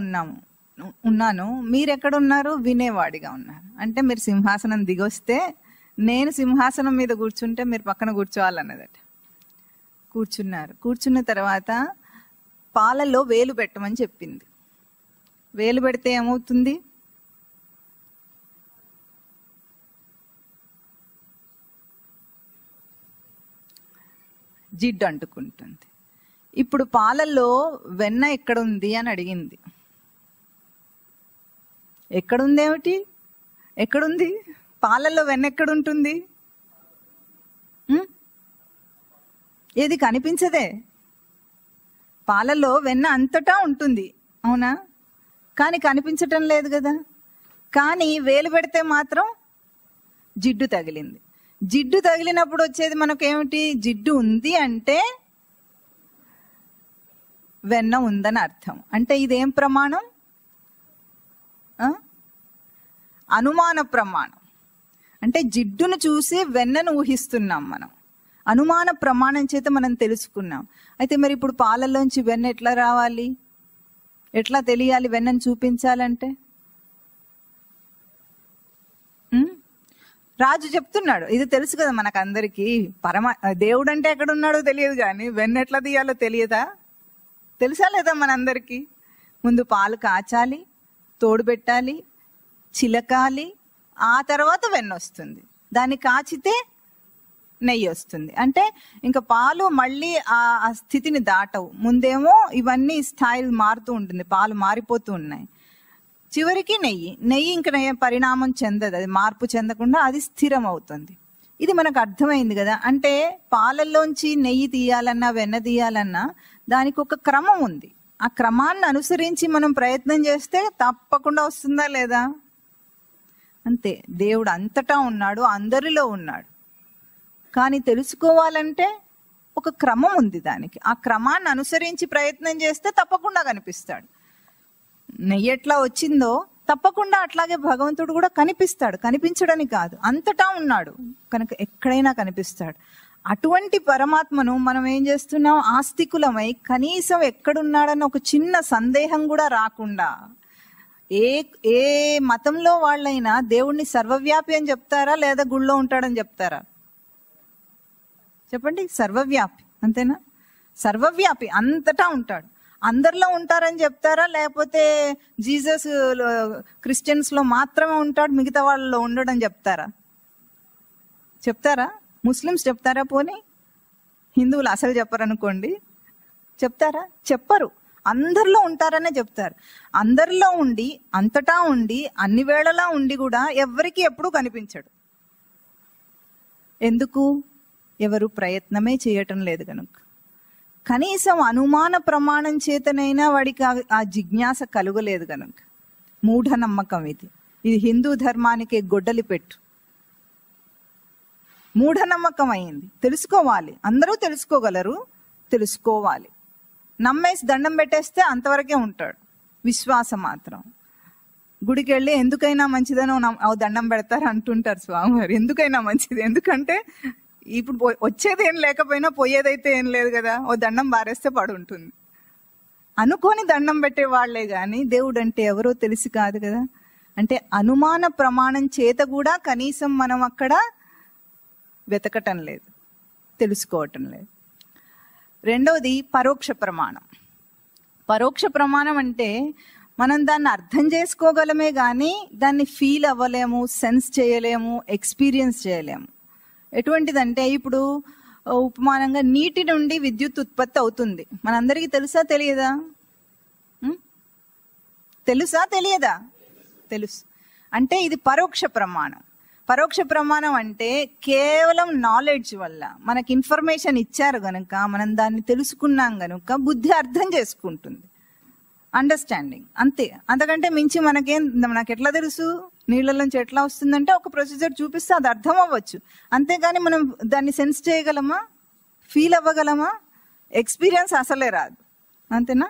ఉన్నాను, మీరెక్కడున్నారు? వినేవాడిగా ఉన్నారు. అంటే మీరు సింహాసనం దిగొస్తే నేను సింహాసనం మీద కూర్చుంటే మీరు పక్కన కూర్చోవాలన్నదట. కూర్చున్న తర్వాత పాలలో వేలు పెట్టమని చెప్పింది. వేలు పెడితే ఏమవుతుంది? జిడ్డు అంటుకుంటుంది. ఇప్పుడు పాలల్లో వెన్న ఎక్కడుంది అని అడిగింది. ఎక్కడుంది? పాలల్లో వెన్న ఎక్కడుంటుంది? ఏది కనిపించదే. పాలలో వెన్న అంతటా ఉంటుంది, అవునా? కానీ కనిపించటం లేదు కదా. కానీ వేలు పెడితే మాత్రం జిడ్డు తగిలింది. జిడ్డు తగిలినప్పుడు వచ్చేది మనకేమిటి? జిడ్డు ఉంది అంటే వెన్న ఉందని అర్థం. అంటే ఇదేం ప్రమాణం? అనుమాన ప్రమాణం. అంటే జిడ్డును చూసి వెన్నను ఊహిస్తున్నాం మనం. అనుమాన ప్రమాణం చేత మనం తెలుసుకున్నాం. అయితే మరి ఇప్పుడు పాలల్లోంచి వెన్న ఎట్లా రావాలి? ఎట్లా తెలియాలి వెన్నను చూపించాలంటే? రాజు చెప్తున్నాడు. ఇది తెలుసు కదా మనకందరికీ. దేవుడు అంటే ఎక్కడున్నాడో తెలియదు, కానీ వెన్న ఎట్లా తీయాలో తెలియదా? తెలుసా లేదా మనందరికీ? ముందు పాలు కాచాలి, తోడు పెట్టాలి, చిలకాలి, ఆ తర్వాత వెన్న వస్తుంది. దాన్ని కాచితే నెయ్యి వస్తుంది. అంటే ఇంకా పాలు మళ్ళీ ఆ స్థితిని దాటవు. ముందేమో ఇవన్నీ స్థాయిలు మారుతూ ఉంటుంది, పాలు మారిపోతూ ఉన్నాయి. చివరికి నెయ్యి ఇంకా పరిణామం చెందదు, అది మార్పు చెందకుండా అది స్థిరం అవుతుంది. ఇది మనకు అర్థమైంది కదా. అంటే పాలల్లోంచి నెయ్యి తీయాలన్నా వెన్న తీయాలన్నా దానికి ఒక క్రమం ఉంది. ఆ క్రమాన్ని అనుసరించి మనం ప్రయత్నం చేస్తే తప్పకుండా వస్తుందా లేదా? అంతే. దేవుడు అంతటా ఉన్నాడు, అందరిలో ఉన్నాడు. కానీ తెలుసుకోవాలంటే ఒక క్రమం ఉంది దానికి. ఆ క్రమాన్ని అనుసరించి ప్రయత్నం చేస్తే తప్పకుండా కనిపిస్తాడు. నెయ్యి ఎట్లా వచ్చిందో తప్పకుండా అట్లాగే భగవంతుడు కూడా కనిపిస్తాడు. కనిపించడని కాదు, అంతటా ఉన్నాడు కనుక ఎక్కడైనా కనిపిస్తాడు. అటువంటి పరమాత్మను మనం ఏం చేస్తున్నాం? ఆస్తికులమై కనీసం ఎక్కడున్నాడన్న ఒక చిన్న సందేహం కూడా రాకుండా, ఏ మతంలో వాళ్ళైనా దేవుణ్ణి సర్వవ్యాపి అని చెప్తారా లేదా గుళ్ళో ఉంటాడని చెప్తారా? చెప్పండి. సర్వవ్యాపి, అంతేనా? సర్వవ్యాపి, అంతటా ఉంటాడు. అందరిలో ఉంటారని చెప్తారా? లేకపోతే జీసస్ క్రిస్టియన్స్ లో మాత్రమే ఉంటాడు, మిగతా వాళ్ళలో ఉండడం చెప్తారా? ముస్లిమ్స్ చెప్తారా? పోనీ హిందువులు అసలు చెప్పరనుకోండి, చెప్తారా? చెప్పరు. అందరిలో ఉంటారనే చెప్తారు. అందరిలో ఉండి, అంతటా ఉండి, అన్ని వేళలా ఉండి కూడా ఎవరికి ఎప్పుడూ కనిపించడు. ఎందుకు? ఎవరు ప్రయత్నమే చేయటం లేదు కనుక. కనీసం అనుమాన ప్రమాణం చేతనైనా వాడికి ఆ జిజ్ఞాస కలుగలేదు కనుక. మూఢనమ్మకం ఇది. హిందూ ధర్మానికి గొడ్డలి పెట్టు. మూఢనమ్మకం అయింది. తెలుసుకోవాలి, అందరూ తెలుసుకోగలరు, తెలుసుకోవాలి. నమ్మేసి దండం పెట్టేస్తే అంతవరకే ఉంటాడు. విశ్వాసం మాత్రం. గుడికి వెళ్ళి ఎందుకైనా మంచిదని దండం పెడతారు అంటుంటారు స్వామివారు. ఎందుకైనా మంచిది, ఎందుకంటే ఇప్పుడు వచ్చేది ఏం లేకపోయినా పోయేదైతే ఏం లేదు కదా, ఓ దండం బారేస్తే పడి ఉంటుంది అనుకొని దండం పెట్టే వాళ్లే గాని దేవుడు అంటే ఎవరో తెలిసి కాదు కదా. అంటే అనుమాన ప్రమాణం చేత కూడా కనీసం మనం అక్కడ వెతకటం లేదు, తెలుసుకోవటం లేదు. రెండవది పరోక్ష ప్రమాణం. పరోక్ష ప్రమాణం అంటే మనం దాన్ని అర్థం చేసుకోగలమే కానీ దాన్ని ఫీల్ అవ్వలేము, సెన్స్ చేయలేము, ఎక్స్పీరియన్స్ చేయలేము. ఎటువంటిదంటే ఇప్పుడు ఉపమానంగా నీటి నుండి విద్యుత్ ఉత్పత్తి అవుతుంది. మనందరికీ తెలుసా తెలియదా? తెలుసా తెలియదా? తెలుసు. అంటే ఇది పరోక్ష ప్రమాణం. పరోక్ష ప్రమాణం అంటే కేవలం నాలెడ్జ్ వల్ల మనకి ఇన్ఫర్మేషన్ ఇచ్చారు గనుక మనం దాన్ని తెలుసుకున్నాం గనుక బుద్ధి అర్థం చేసుకుంటుంది. అండర్స్టాండింగ్ అంతే. అంతకంటే మించి మనకు ఎట్లా తెలుసు నీళ్ళలోంచి ఎట్లా వస్తుందంటే ఒక ప్రొసీజర్ చూపిస్తే అది అర్థం అవ్వచ్చు. అంతేగాని మనం దాన్ని సెన్స్ చేయగలమా, ఫీల్ అవ్వగలమా? ఎక్స్పీరియన్స్ అసలే రాదు, అంతేనా?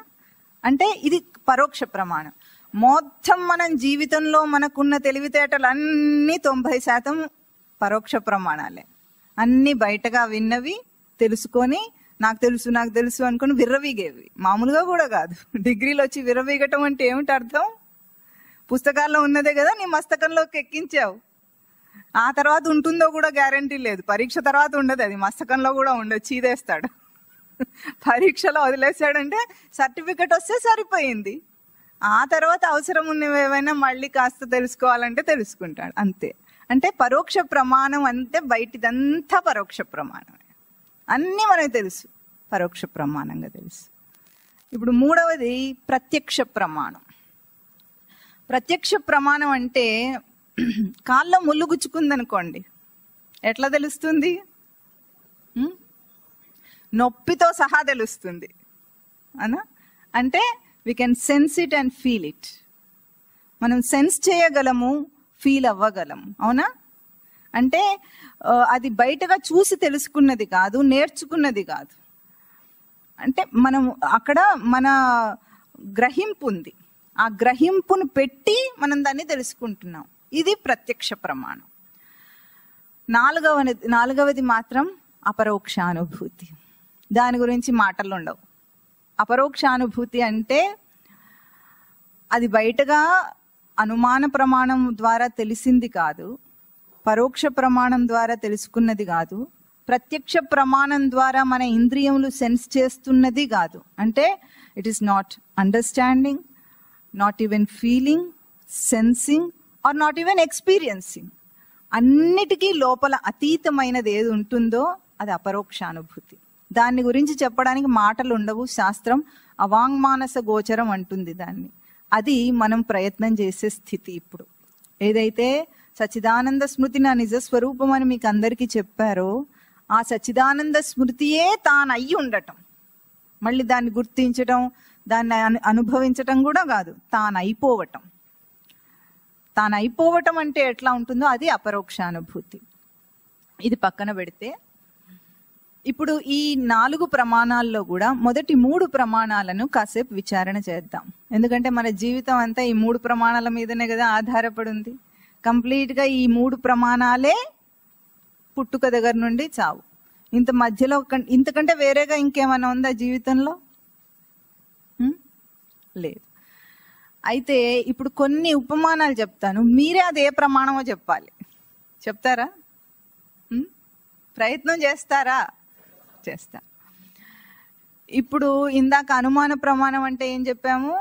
అంటే ఇది పరోక్ష ప్రమాణం. మొత్తం మనం జీవితంలో మనకున్న తెలివితేటలన్నీ 90% పరోక్ష ప్రమాణాలే. అన్ని బయటగా విన్నవి తెలుసుకొని నాకు తెలుసు అనుకుని విర్రవీగేవి. మామూలుగా కూడా కాదు, డిగ్రీలు వచ్చి విర్రవీగటం అంటే ఏమిటి అర్థం? పుస్తకాల్లో ఉన్నదే కదా నీ మస్తకంలోకి ఎక్కించావు, ఆ తర్వాత ఉంటుందో కూడా గ్యారంటీ లేదు. పరీక్ష తర్వాత ఉండదు, అది మస్తకంలో కూడా ఉండదు, చీదేస్తాడు. పరీక్షలో వదిలేసాడంటే సర్టిఫికెట్ వస్తే సరిపోయింది. ఆ తర్వాత అవసరం ఉన్నవి ఏవైనా మళ్ళీ కాస్త తెలుసుకోవాలంటే తెలుసుకుంటాడు, అంతే. అంటే పరోక్ష ప్రమాణం అంటే బయటిదంతా పరోక్ష ప్రమాణం, అన్నీ మనకు తెలుసు, పరోక్ష ప్రమాణంగా తెలుసు. ఇప్పుడు మూడవది ప్రత్యక్ష ప్రమాణం. ప్రత్యక్ష ప్రమాణం అంటే కాళ్ళలో ముళ్ళు గుచ్చుకుందనుకోండి, ఎట్లా తెలుస్తుంది? నొప్పితో సహా తెలుస్తుంది అనా? అంటే we can sense it and feel it. మనం సెన్స్ చేయగలము, ఫీల్ అవ్వగలము, అవునా? అంటే అది బయటగా చూసి తెలుసుకున్నది కాదు, నేర్చుకున్నది కాదు. అంటే మనం అక్కడ మన గ్రహింపు ఉంది, ఆ గ్రహింపును పెట్టి మనం దాన్ని తెలుసుకుంటున్నాం. ఇది ప్రత్యక్ష ప్రమాణం. నాలుగవది మాత్రం అపరోక్షానుభూతి. దాని గురించి మాటలు ఉండవు. అపరోక్షానుభూతి అంటే అది బయటగా అనుమాన ప్రమాణం ద్వారా తెలిసింది కాదు, పరోక్ష ప్రమాణం ద్వారా తెలుసుకున్నది కాదు, ప్రత్యక్ష ప్రమాణం ద్వారా మన ఇంద్రియములు సెన్స్ చేస్తున్నది కాదు. అంటే it is not understanding, not even feeling, sensing or not even experiencing. అన్నిటికీ లోపల అతీతమైనది ఏది ఉంటుందో అది అపరోక్షానుభూతి. దాన్ని గురించి చెప్పడానికి మాటలు ఉండవు. శాస్త్రం అవాంగ్మానస గోచరం అంటుంది దాన్ని. అది మనం ప్రయత్నం చేసే స్థితి. ఇప్పుడు ఏదైతే సచ్చిదానంద స్మృతి నా నిజ స్వరూపం అని మీకు అందరికీ చెప్పారో, ఆ సచ్చిదానంద స్మృతియే తాను అయ్యి ఉండటం, మళ్ళీ దాన్ని గుర్తించటం, దాన్ని అనుభవించటం కూడా కాదు, తాను అయిపోవటం. తాను అయిపోవటం అంటే ఎట్లా ఉంటుందో అది అపరోక్షానుభూతి. ఇది పక్కన పెడితే ఇప్పుడు ఈ 4 ప్రమాణాల్లో కూడా మొదటి 3 ప్రమాణాలను కాసేపు విచారణ చేద్దాం. ఎందుకంటే మన జీవితం అంతా ఈ 3 ప్రమాణాల మీదనే కదా ఆధారపడి ఉంది. కంప్లీట్గా ఈ 3 ప్రమాణాలే పుట్టుక దగ్గర నుండి చావు. ఇంత మధ్యలో ఇంతకంటే వేరేగా ఇంకేమైనా ఉందా జీవితంలో? లేదు. అయితే ఇప్పుడు కొన్ని ఉపమానాలు చెప్తాను, మీరే అది ఏ ప్రమాణమో చెప్పాలి. చెప్తారా? ప్రయత్నం చేస్తారా? చేస్తా. ఇప్పుడు ఇందాక అనుమాన ప్రమాణం అంటే ఏం చెప్పాము?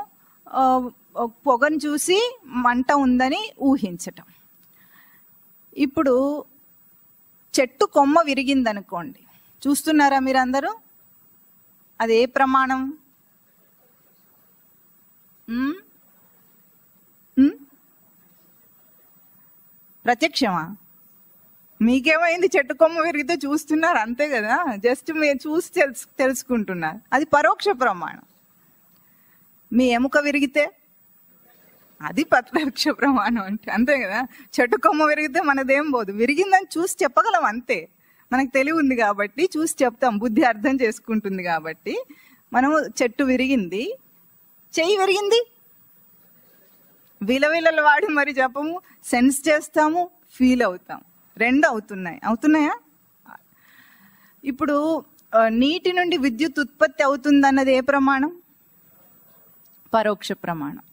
పొగను చూసి మంట ఉందని ఊహించటం. ఇప్పుడు చెట్టు కొమ్మ విరిగిందనుకోండి, చూస్తున్నారా మీరందరూ? అది ఏ ప్రమాణం? ప్రత్యక్షమా? మీకేమైంది? చెట్టు కొమ్మ విరిగితే చూస్తున్నారు, అంతే కదా, జస్ట్ మీరు చూసి తెలుసుకుంటున్నారు. అది పరోక్ష ప్రమాణం. మీ ఎముక విరిగితే అది ప్రత్యక్ష ప్రమాణం అంటే, అంతే కదా. చెట్టు కొమ్మ విరిగితే మనదేం పోదు, విరిగిందని చూసి చెప్పగలం, అంతే. మనకు తెలివి ఉంది కాబట్టి చూసి చెప్తాం, బుద్ధి అర్థం చేసుకుంటుంది కాబట్టి. మనము చెట్టు విరిగింది, చెయ్యి విరిగింది, విలవిలలు వాడి మరి చెప్పము, సెన్స్ చేస్తాము, ఫీల్ అవుతాం. 2 అవుతున్నాయా? ఇప్పుడు నీటి నుండి విద్యుత్ ఉత్పత్తి అవుతుంది అన్నది ఏ ప్రమాణం? పరోక్ష ప్రమాణం.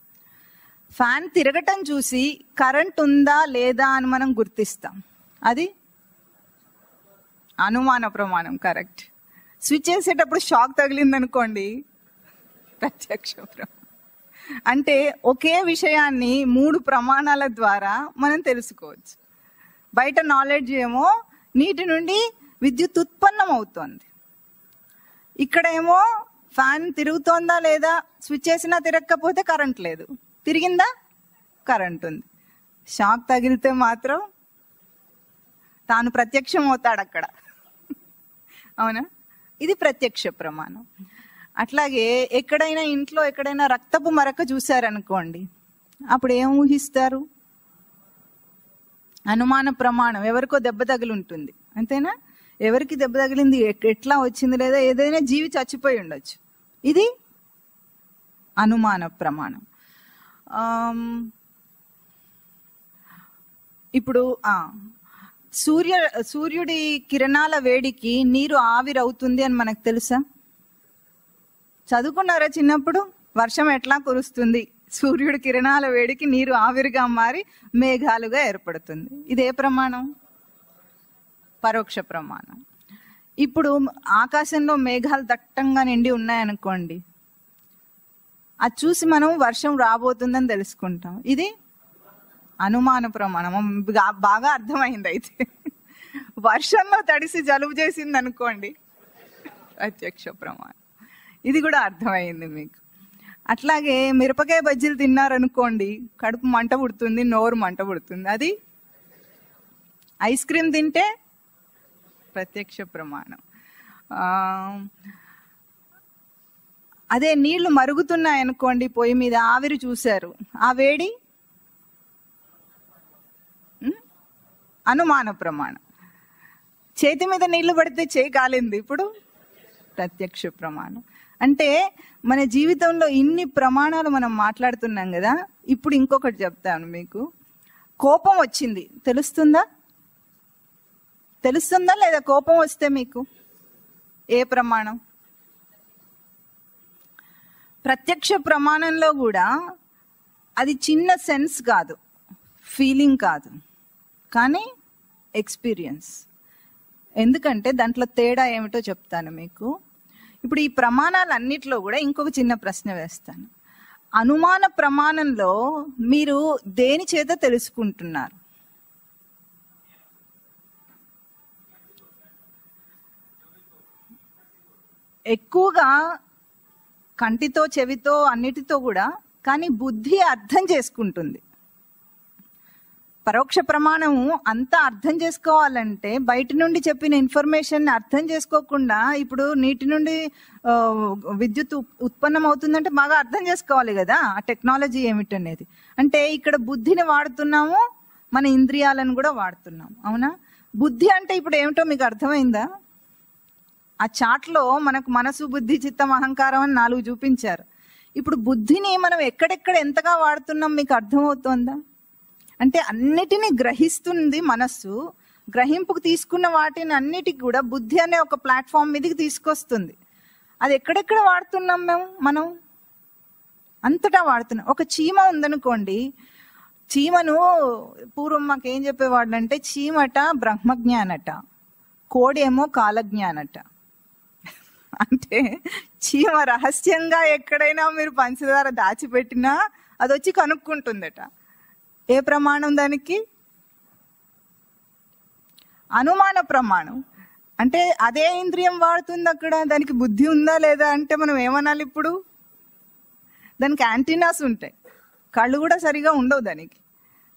ఫ్యాన్ తిరగటం చూసి కరెంట్ ఉందా లేదా అని మనం గుర్తిస్తాం, అది అనుమాన ప్రమాణం. కరెక్ట్. స్విచ్ చేసేటప్పుడు షాక్ తగిలింది అనుకోండి, ప్రత్యక్ష ప్రమాణం. అంటే ఒకే విషయాన్ని 3 ప్రమాణాల ద్వారా మనం తెలుసుకోవచ్చు. బయట నాలెడ్జ్ ఏమో నీటి నుండి విద్యుత్ ఉత్పన్నం అవుతోంది, ఇక్కడ ఏమో ఫ్యాన్ తిరుగుతోందా లేదా, స్విచ్ చేసినా తిరగకపోతే కరెంట్ లేదు, తిరిగిందా కరెంట్ ఉంది. షాక్ తగిలితే మాత్రం తాను ప్రత్యక్షం అవుతాడు అక్కడ, అవునా? ఇది ప్రత్యక్ష ప్రమాణం. అట్లాగే ఎక్కడైనా ఇంట్లో ఎక్కడైనా రక్తపు మరక చూశారనుకోండి, అప్పుడు ఏం ఊహిస్తారు? అనుమాన ప్రమాణం. ఎవరికో దెబ్బ తగిలి ఉంటుంది, అంతేనా? ఎవరికి దెబ్బ తగిలింది, ఎట్లా వచ్చింది, లేదా ఏదైనా జీవి చచ్చిపోయి ఉండొచ్చు, ఇది అనుమాన ప్రమాణం. ఇప్పుడు సూర్యుడి కిరణాల వేడికి నీరు ఆవిరవుతుంది అని మనకు తెలుసా? చదువుకున్నారా చిన్నప్పుడు? వర్షం ఎట్లా కురుస్తుంది? సూర్యుడి కిరణాల వేడికి నీరు ఆవిరిగా మారి మేఘాలుగా ఏర్పడుతుంది. ఇదే ప్రమాణం? పరోక్ష ప్రమాణం. ఇప్పుడు ఆకాశంలో మేఘాలు దట్టంగా నిండి ఉన్నాయనుకోండి, అది చూసి మనం వర్షం రాబోతుందని తెలుసుకుంటాం. ఇది అనుమాన ప్రమాణం. బాగా అర్థమైంది. అయితే వర్షంలో తడిసి జలుబు చేసింది అనుకోండి, ప్రత్యక్ష ప్రమాణం. ఇది కూడా అర్థమైంది మీకు. అట్లాగే మిరపకాయ బజ్జీలు తిన్నారనుకోండి, కడుపు మంట పుడుతుంది, నోరు మంట పుడుతుంది. అది ఐస్ క్రీమ్ తింటే ప్రత్యక్ష ప్రమాణం. అదే నీళ్లు మరుగుతున్నాయి అనుకోండి, పొయ్యి మీద ఆవిరి చూశారు, ఆ వేడి అనుమాన ప్రమాణం. చేతి మీద నీళ్లు పడితే చేయి కాలింది, ఇప్పుడు ప్రత్యక్ష ప్రమాణం. అంటే మన జీవితంలో ఇన్ని ప్రమాణాలు మనం మాట్లాడుతున్నాం కదా. ఇప్పుడు ఇంకొకటి చెప్తాను మీకు. కోపం వచ్చింది, తెలుస్తుందా లేదా? కోపం వస్తే మీకు ఏ ప్రమాణం? ప్రత్యక్ష ప్రమాణంలో కూడా అది చిన్న సెన్స్ కాదు, ఫీలింగ్ కాదు, కానీ ఎక్స్పీరియన్స్. ఎందుకంటే దాంట్లో తేడా ఏమిటో చెప్తాను మీకు. ఇప్పుడు ఈ ప్రమాణాలన్నిట్లో కూడా ఇంకొక చిన్న ప్రశ్న వేస్తాను. అనుమాన ప్రమాణంలో మీరు దేని చేత తెలుసుకుంటున్నారు? ఎక్కువగా కంటితో, చెవితో, అన్నిటితో కూడా, కానీ బుద్ధి అర్థం చేసుకుంటుంది. పరోక్ష ప్రమాణము అంతా అర్థం చేసుకోవాలంటే బయట నుండి చెప్పిన ఇన్ఫర్మేషన్ అర్థం చేసుకోకుండా, ఇప్పుడు నీటి నుండి విద్యుత్ ఉత్పన్నం అవుతుందంటే బాగా అర్థం చేసుకోవాలి కదా ఆ టెక్నాలజీ ఏమిటనేది. అంటే ఇక్కడ బుద్ధిని వాడుతున్నాము, మన ఇంద్రియాలను కూడా వాడుతున్నాం. అవునా? బుద్ధి అంటే ఇప్పుడు ఏమిటో మీకు అర్థమైందా? ఆ చాట్లో మనకు మనసు, బుద్ధి, చిత్తం, అహంకారం అని 4 చూపించారు. ఇప్పుడు బుద్ధిని మనం ఎక్కడెక్కడ ఎంతగా వాడుతున్నాం మీకు అర్థమవుతోందా? అంటే అన్నిటినీ గ్రహిస్తుంది మనస్సు. గ్రహింపుకు తీసుకున్న వాటిని అన్నిటికి కూడా బుద్ధి అనే ఒక ప్లాట్ఫామ్ మీదకి తీసుకొస్తుంది. అది ఎక్కడెక్కడ వాడుతున్నాం మనం అంతటా వాడుతున్నాం. ఒక చీమ ఉందనుకోండి, చీమను పూర్వం మాకేం చెప్పేవాడంటే, చీమట బ్రహ్మజ్ఞానట, కోడి ఏమో కాలజ్ఞానట. అంటే చీమ రహస్యంగా ఎక్కడైనా మీరు పంచదార దాచిపెట్టినా అది వచ్చి కనుక్కుంటుందట. ఏ ప్రమాణం దానికి? అనుమాన ప్రమాణం. అంటే అదే ఇంద్రియం వాడుతుంది అక్కడ, దానికి బుద్ధి ఉందా లేదా అంటే మనం ఏమనాలి ఇప్పుడు? దానికి యాంటీనాస్ ఉంటాయి, కళ్ళు కూడా సరిగా ఉండవు దానికి.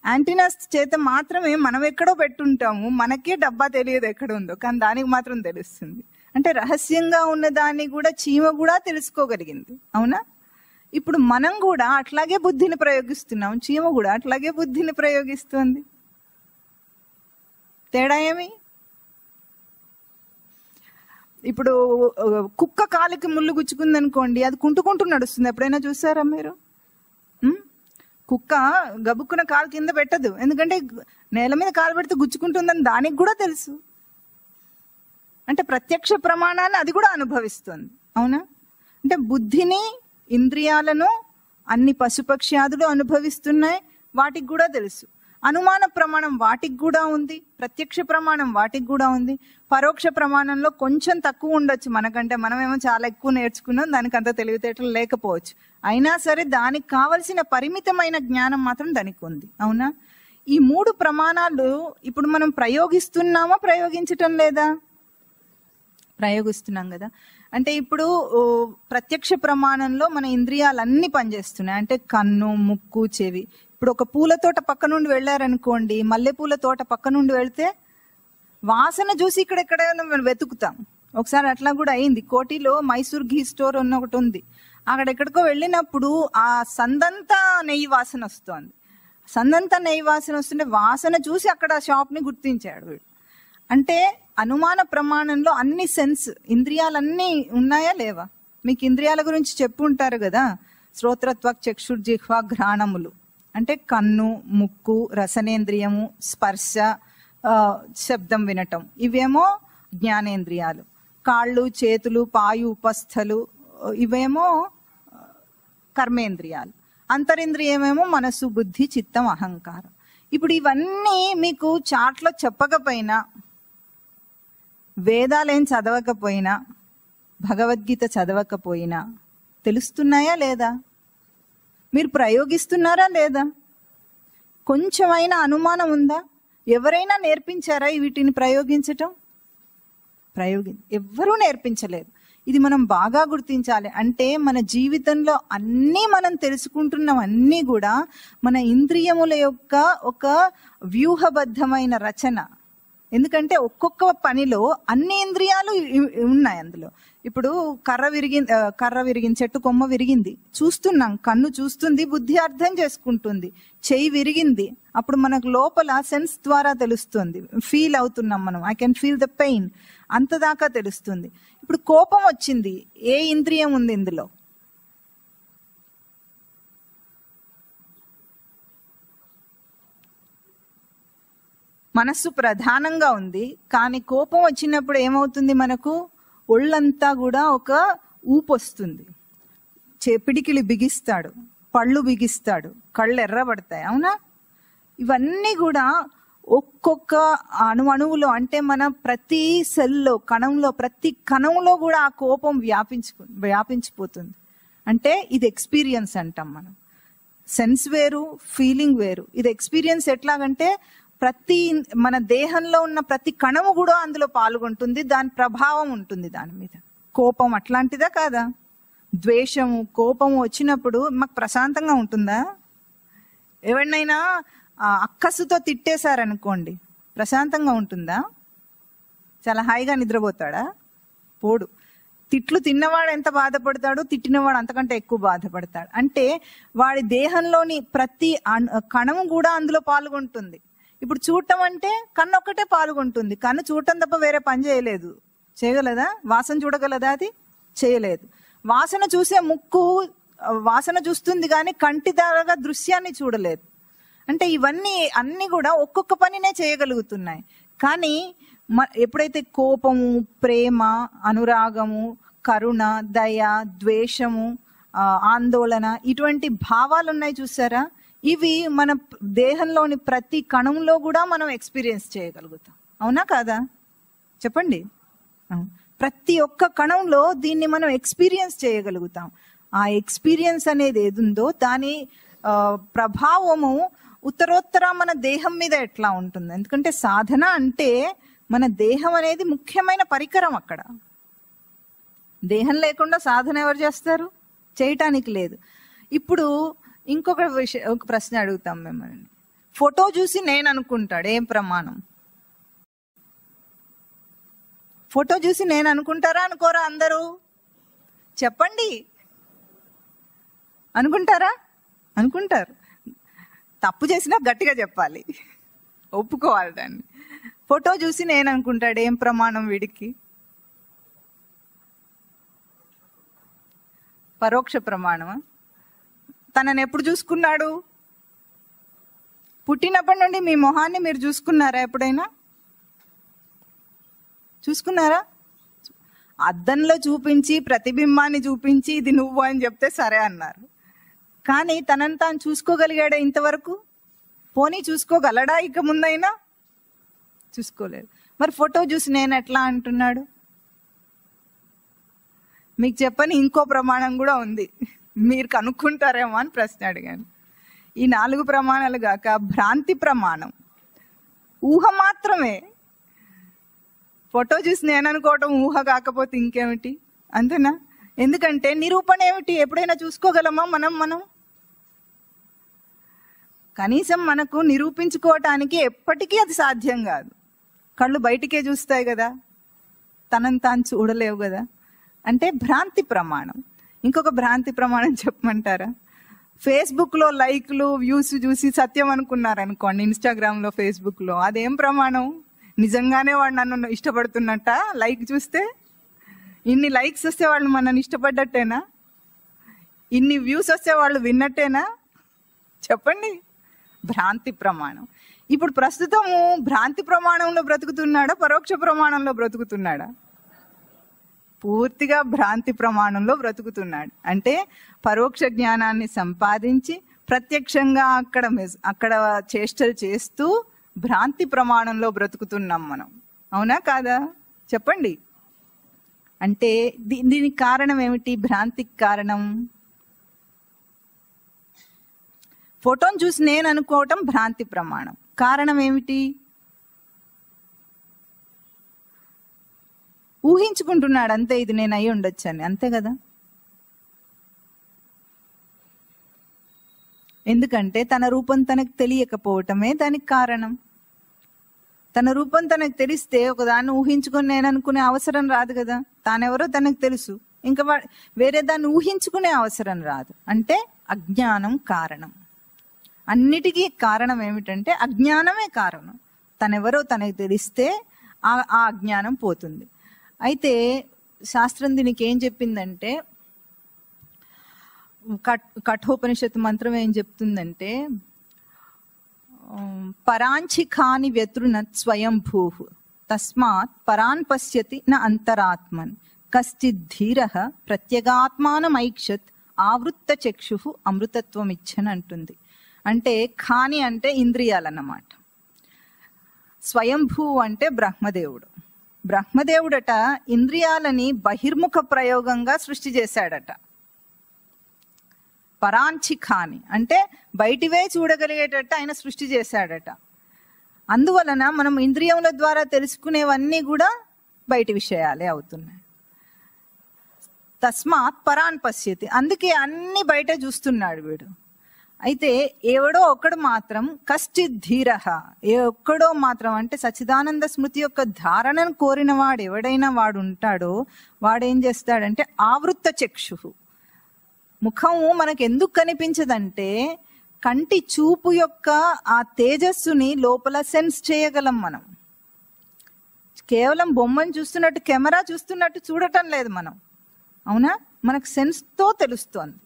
యాంటీనాస్ చేత మాత్రమే మనం ఎక్కడో పెట్టుంటాము, మనకే డబ్బా తెలియదు ఎక్కడ ఉందో, కానీ దానికి మాత్రం తెలుస్తుంది. అంటే రహస్యంగా ఉన్న దాన్ని కూడా చీమ కూడా తెలుసుకోగలిగింది. అవునా? ఇప్పుడు మనం కూడా అట్లాగే బుద్ధిని ప్రయోగిస్తున్నాం, చీమ కూడా అట్లాగే బుద్ధిని ప్రయోగిస్తుంది. తేడా ఏమి? ఇప్పుడు కుక్క కాలికి ముళ్ళు గుచ్చుకుంది అనుకోండి, అది కుంటుకుంటూ నడుస్తుంది. ఎప్పుడైనా చూసారా మీరు? కుక్క గబుక్కున కాలు కింద పెట్టదు, ఎందుకంటే నేల మీద కాలు పెడితే గుచ్చుకుంటుందని దానికి కూడా తెలుసు. అంటే ప్రత్యక్ష ప్రమాణాన్ని అది కూడా అనుభవిస్తుంది. అవునా? అంటే బుద్ధిని, ఇంద్రియాలను అన్ని పశుపక్ష్యాదులు అనుభవిస్తున్నాయి, వాటికి కూడా తెలుసు. అనుమాన ప్రమాణం వాటికి కూడా ఉంది, ప్రత్యక్ష ప్రమాణం వాటికి కూడా ఉంది. పరోక్ష ప్రమాణంలో కొంచెం తక్కువ ఉండొచ్చు మనకంటే, మనమేమో చాలా ఎక్కువ నేర్చుకున్నాం, దానికి అంత తెలివితేటలు లేకపోవచ్చు. అయినా సరే దానికి కావలసిన పరిమితమైన జ్ఞానం మాత్రం దానికి ఉంది. అవునా? ఈ 3 ప్రమాణాలు ఇప్పుడు మనం ప్రయోగిస్తున్నామా, ప్రయోగించటం లేదా? ప్రయోగిస్తున్నాం కదా. అంటే ఇప్పుడు ప్రత్యక్ష ప్రమాణంలో మన ఇంద్రియాలన్నీ పనిచేస్తున్నాయి. అంటే కన్ను, ముక్కు, చెవి. ఇప్పుడు ఒక పూల తోట పక్క నుండి వెళ్ళారనుకోండి, మల్లెపూల తోట పక్క నుండి వెళ్తే వాసన చూసి ఇక్కడెక్కడైనా మనం వెతుకుతాం. ఒకసారి అట్లా కూడా అయింది. కోటిలో మైసూర్ ఘీ స్టోర్ అన్న ఒకటి ఉంది. అక్కడెక్కడికో వెళ్ళినప్పుడు ఆ సందంతా నెయ్యి వాసన వస్తుంది. సందంతా నెయ్యి వాసన వస్తుంటే వాసన చూసి అక్కడ షాప్ ని గుర్తించాడు వీడు. అంటే అనుమాన ప్రమాణంలో అన్ని సెన్స్, ఇంద్రియాలన్నీ ఉన్నాయా లేవా? మీకు ఇంద్రియాల గురించి చెప్పు ఉంటారు కదా. శ్రోత్రత్వక్ చక్షుర్జిహ్వ ఘ్రాణములు అంటే కన్ను, ముక్కు, రసనేంద్రియము, స్పర్శ, శబ్దం వినటం, ఇవేమో జ్ఞానేంద్రియాలు. కాళ్ళు, చేతులు, పాయు, ఉపస్థలు ఇవేమో కర్మేంద్రియాలు. అంతరింద్రియమేమో మనసు, బుద్ధి, చిత్తం, అహంకారం. ఇప్పుడు ఇవన్నీ మీకు చాట్లో చెప్పకపోయినా, వేదాలేం చదవకపోయినా, భగవద్గీత చదవకపోయినా తెలుస్తున్నాయా లేదా? మీరు ప్రయోగిస్తున్నారా లేదా? కొంచెమైనా అనుమానం ఉందా? ఎవరైనా నేర్పించారా వీటిని ప్రయోగించటం? ఎవ్వరూ నేర్పించలేదు. ఇది మనం బాగా గుర్తించాలి. అంటే మన జీవితంలో అన్నీ మనం తెలుసుకుంటున్నవన్నీ కూడా మన ఇంద్రియముల యొక్క ఒక వ్యూహబద్ధమైన రచన. ఎందుకంటే ఒక్కొక్క పనిలో అన్ని ఇంద్రియాలు ఉన్నాయి అందులో. ఇప్పుడు కర్ర విరిగింది, చెట్టు కొమ్మ విరిగింది, చూస్తున్నాం, కన్ను చూస్తుంది, బుద్ధి అర్థం చేసుకుంటుంది. చెయ్యి విరిగింది, అప్పుడు మనకు లోపల సెన్స్ ద్వారా తెలుస్తుంది, ఫీల్ అవుతున్నాం మనం, I can feel the pain, అంతదాకా తెలుస్తుంది. ఇప్పుడు కోపం వచ్చింది, ఏ ఇంద్రియం ఉంది ఇందులో? మనస్సు ప్రధానంగా ఉంది. కానీ కోపం వచ్చినప్పుడు ఏమవుతుంది? మనకు ఒళ్ళంతా కూడా ఒక ఊపు వస్తుంది, పిడికిలి బిగిస్తాడు, పళ్ళు బిగిస్తాడు, కళ్ళు ఎర్రబడతాయి. అవునా? ఇవన్నీ కూడా ఒక్కొక్క అణువులో, అంటే మన ప్రతి సెల్లో, ప్రతి కణంలో కూడా ఆ కోపం వ్యాపించిపోతుంది. అంటే ఇది ఎక్స్పీరియన్స్ అంటాం మనం. సెన్స్ వేరు, ఫీలింగ్ వేరు. ఇది ఎక్స్పీరియన్స్ ఎట్లాగంటే మన దేహంలో ఉన్న ప్రతి కణము కూడా అందులో పాల్గొంటుంది, దాని ప్రభావం ఉంటుంది దాని మీద. కోపం అట్లాంటిదా కాదా? ద్వేషము, కోపము వచ్చినప్పుడు మాకు ప్రశాంతంగా ఉంటుందా? ఎవరినైనా అక్కసుతో తిట్టేశారనుకోండి, ప్రశాంతంగా ఉంటుందా? చాలా హాయిగా నిద్రపోతాడా? పోడు. తిట్లు తిన్నవాడు ఎంత బాధపడతాడో, తిట్టినవాడు అంతకంటే ఎక్కువ బాధపడతాడు. అంటే వాడి దేహంలోని ప్రతి కణము కూడా అందులో పాల్గొంటుంది. ఇప్పుడు చూడటం అంటే కన్ను ఒక్కటే పాల్గొంటుంది. కన్ను చూడటం తప్ప వేరే పని చేయగలదా? వాసన చూడగలదా? అది చేయలేదు. వాసన చూసే ముక్కు వాసన చూస్తుంది కానీ కంటి ద్వారా దృశ్యాన్ని చూడలేదు. అంటే ఇవన్నీ అన్ని కూడా ఒక్కొక్క పనినే చేయగలుగుతున్నాయి. కానీ ఎప్పుడైతే కోపము, ప్రేమ, అనురాగము, కరుణ, దయ, ద్వేషము, ఆందోళన, ఇటువంటి భావాలు ఉన్నాయి చూసారా, ఇవి మన దేహంలోని ప్రతి కణంలో కూడా మనం ఎక్స్పీరియన్స్ చేయగలుగుతాం. అవునా కాదా? చెప్పండి. ప్రతి ఒక్క కణంలో దీన్ని మనం ఎక్స్పీరియన్స్ చేయగలుగుతాం. ఆ ఎక్స్పీరియన్స్ అనేది ఏదుందో దాని ప్రభావము ఉత్తరోత్తర మన దేహం మీద ఎట్లా ఉంటుంది? ఎందుకంటే సాధన అంటే మన దేహం అనేది ముఖ్యమైన పరికరం. అక్కడ దేహం లేకుండా సాధన ఎవరు చేస్తారు? చేయటానికి లేదు. ఇప్పుడు ఇంకొక ఒక ప్రశ్న అడుగుతాం మిమ్మల్ని. ఫోటో చూసి నేను అనుకుంటాడు, ఏం ప్రమాణం? ఫోటో చూసి నేను అనుకుంటారా అనుకోరా? అందరూ చెప్పండి. అనుకుంటారా? అనుకుంటారు. తప్పు చేసినా గట్టిగా చెప్పాలి, ఒప్పుకోవాలి దాన్ని. ఫోటో చూసి నేను అనుకుంటాడు, ఏం ప్రమాణం వీడికి? పరోక్ష ప్రమాణమా? తనని ఎప్పుడు చూసుకున్నాడు? పుట్టినప్పటి నుండి మీ మొహాన్ని మీరు చూసుకున్నారా? ఎప్పుడైనా చూసుకున్నారా? అద్దంలో చూపించి, ప్రతిబింబాన్ని చూపించి ఇది నువ్వు అని చెప్తే సరే అన్నారు. కానీ తనని తాను చూసుకోగలిగాడా ఇంతవరకు? పోనీ చూసుకోగలడా ఇక ముందైనా? చూసుకోలేదు. మరి ఫోటో చూసి నేను ఎట్లా అంటున్నాడు? మీకు చెప్పని ఇంకో ప్రమాణం కూడా ఉంది, మీరు కనుక్కుంటారేమో అని ప్రశ్న అడిగాను. ఈ 4 ప్రమాణాలు గాక భ్రాంతి ప్రమాణం, ఊహ మాత్రమే. ఫోటో చూసి నేను అనుకోవటం ఊహ కాకపోతే ఇంకేమిటి? అంతేనా? ఎందుకంటే నిరూపణ ఏమిటి? ఎప్పుడైనా చూసుకోగలమా మనం? కనీసం మనకు నిరూపించుకోవటానికి ఎప్పటికీ అది సాధ్యం కాదు. కళ్ళు బయటికే చూస్తాయి కదా, తనని తాను చూడలేవు కదా. అంటే భ్రాంతి ప్రమాణం. ఇంకొక భ్రాంతి ప్రమాణం చెప్పమంటారా? ఫేస్బుక్లో లైక్లు, వ్యూస్ చూసి సత్యం అనుకున్నారనుకోండి, ఇన్స్టాగ్రామ్లో, ఫేస్బుక్లో, అదేం ప్రమాణం? నిజంగానే వాడు నన్ను ఇష్టపడుతున్నట్ట? లైక్ చూస్తే ఇన్ని లైక్స్ వస్తే వాళ్ళు మనల్ని ఇష్టపడ్డట్టేనా? ఇన్ని వ్యూస్ వస్తే వాళ్ళు విన్నట్టేనా? చెప్పండి. భ్రాంతి ప్రమాణం. ఇప్పుడు ప్రస్తుతము భ్రాంతి ప్రమాణంలో బ్రతుకుతున్నాడా, పరోక్ష ప్రమాణంలో బ్రతుకుతున్నాడా? పూర్తిగా భ్రాంతి ప్రమాణంలో బ్రతుకుతున్నాడు. అంటే పరోక్ష జ్ఞానాన్ని సంపాదించి ప్రత్యక్షంగా అక్కడ చేష్టలు చేస్తూ భ్రాంతి ప్రమాణంలో బ్రతుకుతున్నాం మనం. అవునా కాదా? చెప్పండి. అంటే దీనికి కారణం ఏమిటి? భ్రాంతికి కారణం ఫోటోను చూసి నేను అనుకోవటం భ్రాంతి ప్రమాణం. కారణం ఏమిటి? ఊహించుకుంటున్నాడు అంతే, ఇది నేను అయి ఉండొచ్చు అని. అంతే కదా? ఎందుకంటే తన రూపం తనకు తెలియకపోవటమే దానికి కారణం. తన రూపం తనకు తెలిస్తే ఒకదాన్ని ఊహించుకొని నేను అనుకునే అవసరం రాదు కదా. తానెవరో తనకు తెలుసు, ఇంకా వేరే దాన్ని ఊహించుకునే అవసరం రాదు. అంటే అజ్ఞానం కారణం. అన్నిటికీ కారణం ఏమిటంటే అజ్ఞానమే కారణం. తనెవరో తనకు తెలిస్తే ఆ అజ్ఞానం పోతుంది. అయితే శాస్త్రం దీనికి ఏం చెప్పిందంటే, కఠోపనిషత్తు మంత్రం ఏం చెప్తుందంటే, పరాంచిఖాని వ్యతృనత్ స్వయంభూ తస్మాత్ పరాన్ పశ్యతి న అంతరాత్మన్ కశ్చిద్ ధీరః ప్రత్యేగాత్మానమైక్షత్ ఆవృత్త చక్షు అమృతత్వం ఇచ్చని అంటుంది. అంటే ఖాని అంటే ఇంద్రియాలన్నమాట. స్వయంభూ అంటే బ్రహ్మదేవుడు. బ్రహ్మదేవుడట ఇంద్రియాలని బహిర్ముఖ ప్రయోగంగా సృష్టి చేశాడట. పరాంచిఖాని అంటే బయటివే చూడగలిగేటట్టు ఆయన సృష్టి చేశాడట. అందువలన మనం ఇంద్రియముల ద్వారా తెలుసుకునేవన్నీ కూడా బయటి విషయాలే అవుతున్నాయి. తస్మాత్ పరాన్ పశ్యతి, అందుకే అన్ని బయట చూస్తున్నాడు వీడు. అయితే ఎవడో ఒక్కడు మాత్రం కశ్చిద్ ధీరః, ఏ ఒక్కడో మాత్రం అంటే సచ్చిదానంద స్మృతి యొక్క ధారణను కోరిన వాడు ఎవడైనా వాడు ఉంటాడో వాడేం చేస్తాడంటే ఆవృత్త చక్షు. ముఖము మనకు ఎందుకు కనిపించదంటే కంటి చూపు యొక్క ఆ తేజస్సుని లోపల సెన్స్ చేయగలం మనం. కేవలం బొమ్మను చూస్తున్నట్టు, కెమెరా చూస్తున్నట్టు చూడటం లేదు మనం. అవునా? మనకు సెన్స్తో తెలుస్తోంది.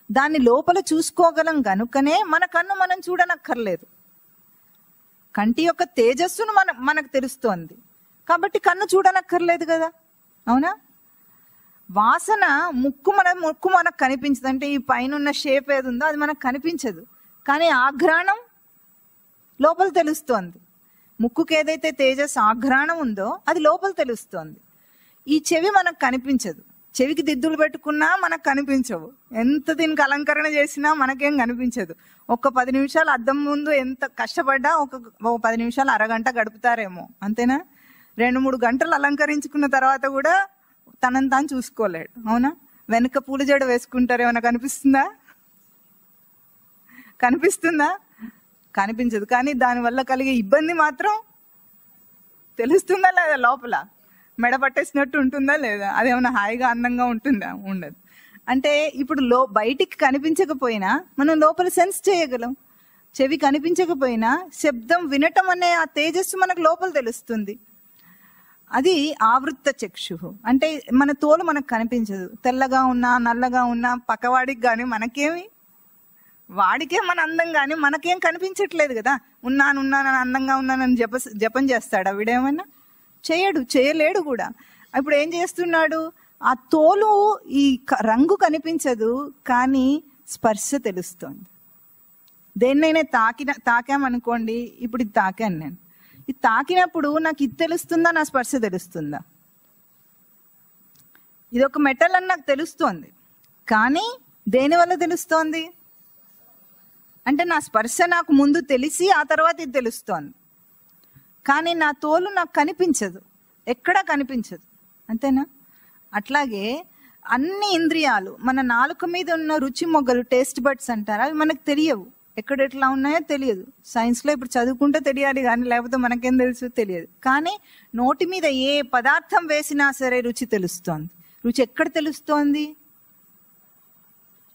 దాన్ని లోపల చూసుకోగలం కనుకనే మన కన్ను మనం చూడనక్కర్లేదు. కంటి యొక్క తేజస్సును మనకు తెలుస్తోంది కాబట్టి కన్ను చూడనక్కర్లేదు కదా. అవునా? వాసన ముక్కు మనకు కనిపించదు. అంటే ఈ పైన ఉన్న షేప్ ఏది ఉందో అది మనకు కనిపించదు, కానీ ఆఘ్రాణం లోపల తెలుస్తోంది. ముక్కుకి ఏదైతే తేజస్ ఆఘ్రాణం ఉందో అది లోపల తెలుస్తోంది. ఈ చెవి మనకు కనిపించదు. చెవికి దిద్దులు పెట్టుకున్నా మనకు కనిపించవు. ఎంత దీనికి అలంకరణ చేసినా మనకేం కనిపించదు. ఒక 10 నిమిషాలు అద్దం ముందు ఎంత కష్టపడ్డా ఒక 10 నిమిషాలు అరగంట గడుపుతారేమో, అంతేనా? 2-3 గంటలు అలంకరించుకున్న తర్వాత కూడా తనని తాను చూసుకోలేడు. అవునా? వెనక పూల జడ వేసుకుంటారు, ఏమైనా కనిపిస్తుందా? కనిపించదు. కానీ దానివల్ల కలిగే ఇబ్బంది మాత్రం తెలుస్తుందా లేదా? లోపల మెడ పట్టేసినట్టు ఉంటుందా లేదా? అదేమన్నా హాయిగా అందంగా ఉంటుందా? ఉండదు. అంటే ఇప్పుడు బయటికి కనిపించకపోయినా మనం లోపల సెన్స్ చేయగలం. చెవి కనిపించకపోయినా శబ్దం వినటం అనే ఆ తేజస్సు మనకు లోపల తెలుస్తుంది. అది ఆవృత్త చక్షు. అంటే మన తోలు మనకు కనిపించదు. తెల్లగా ఉన్నా నల్లగా ఉన్నా పక్కవాడికి కానీ మనకేమి, వాడికే మన అందం కానీ మనకేం కనిపించట్లేదు కదా. ఉన్నాను అందంగా ఉన్నానని జపం చేస్తాడా వీడేమన్నా? చేయలేడు కూడా. ఇప్పుడు ఏం చేస్తున్నాడు? ఆ తోలు ఈ రంగు కనిపించదు కానీ స్పర్శ తెలుస్తోంది. దేన్నైనా తాకామనుకోండి, ఇప్పుడు ఇది తాకాను నేను, ఇది తాకినప్పుడు నాకు ఇది తెలుస్తుందా, నా స్పర్శ తెలుస్తుందా? ఇది ఒక మెటల్ అని నాకు తెలుస్తోంది, కానీ దేనివల్ల తెలుస్తోంది అంటే నా స్పర్శ నాకు ముందు తెలిసి ఆ తర్వాత ఇది తెలుస్తోంది. కానీ నా తోలు నాకు కనిపించదు, ఎక్కడా కనిపించదు. అంతేనా? అట్లాగే అన్ని ఇంద్రియాలు, మన నాలుక మీద ఉన్న రుచి మొగ్గలు, టేస్ట్ బడ్స్ అంటారు, అవి మనకు తెలియవు. ఎక్కడ ఎట్లా ఉన్నాయో తెలియదు. సైన్స్లో ఇప్పుడు చదువుకుంటే తెలియాలి కానీ లేకపోతే మనకేం తెలుసు? తెలియదు. కానీ నోటి మీద ఏ పదార్థం వేసినా సరే రుచి తెలుస్తోంది. రుచి ఎక్కడ తెలుస్తోంది?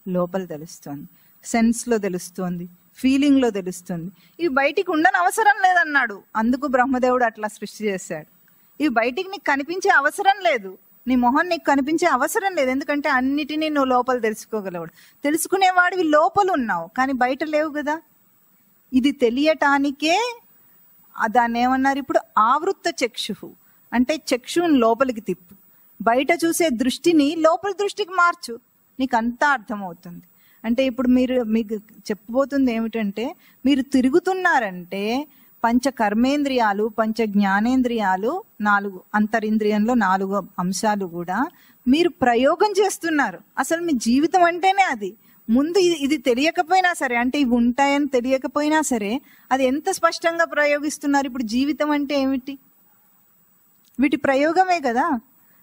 లోపల తెలుస్తోంది, సెన్స్లో తెలుస్తోంది, ఫీలింగ్లో తెలుస్తుంది. ఇవి బయటికి ఉండని అవసరం లేదన్నాడు. అందుకు బ్రహ్మదేవుడు అట్లా సృష్టి చేశాడు. ఇవి బయటికి నీకు కనిపించే అవసరం లేదు, నీ మొహం నీకు కనిపించే అవసరం లేదు, ఎందుకంటే అన్నిటినీ నువ్వు లోపల తెలుసుకోగలవాడు. తెలుసుకునేవాడివి లోపల ఉన్నావు, కానీ బయట లేవు కదా. ఇది తెలియటానికే దాన్ని ఏమన్నారు ఇప్పుడు, ఆవృత్త చక్షు అంటే చక్షుని లోపలికి తిప్పు, బయట చూసే దృష్టిని లోపల దృష్టికి మార్చు, నీకు అంతా అర్థమవుతుంది. అంటే ఇప్పుడు మీకు చెప్పబోతుంది ఏమిటంటే, మీరు తిరుగుతున్నారంటే పంచ కర్మేంద్రియాలు, పంచ జ్ఞానేంద్రియాలు, 4 అంతరింద్రియంలో 4 అంశాలు కూడా మీరు ప్రయోగం చేస్తున్నారు. అసలు మీ జీవితం అంటేనే అది. ముందు ఇది తెలియకపోయినా సరే, అంటే ఇవి ఉంటాయని తెలియకపోయినా సరే, అది ఎంత స్పష్టంగా ప్రయోగిస్తున్నారు. ఇప్పుడు జీవితం అంటే ఏమిటి? వీటి ప్రయోగమే కదా,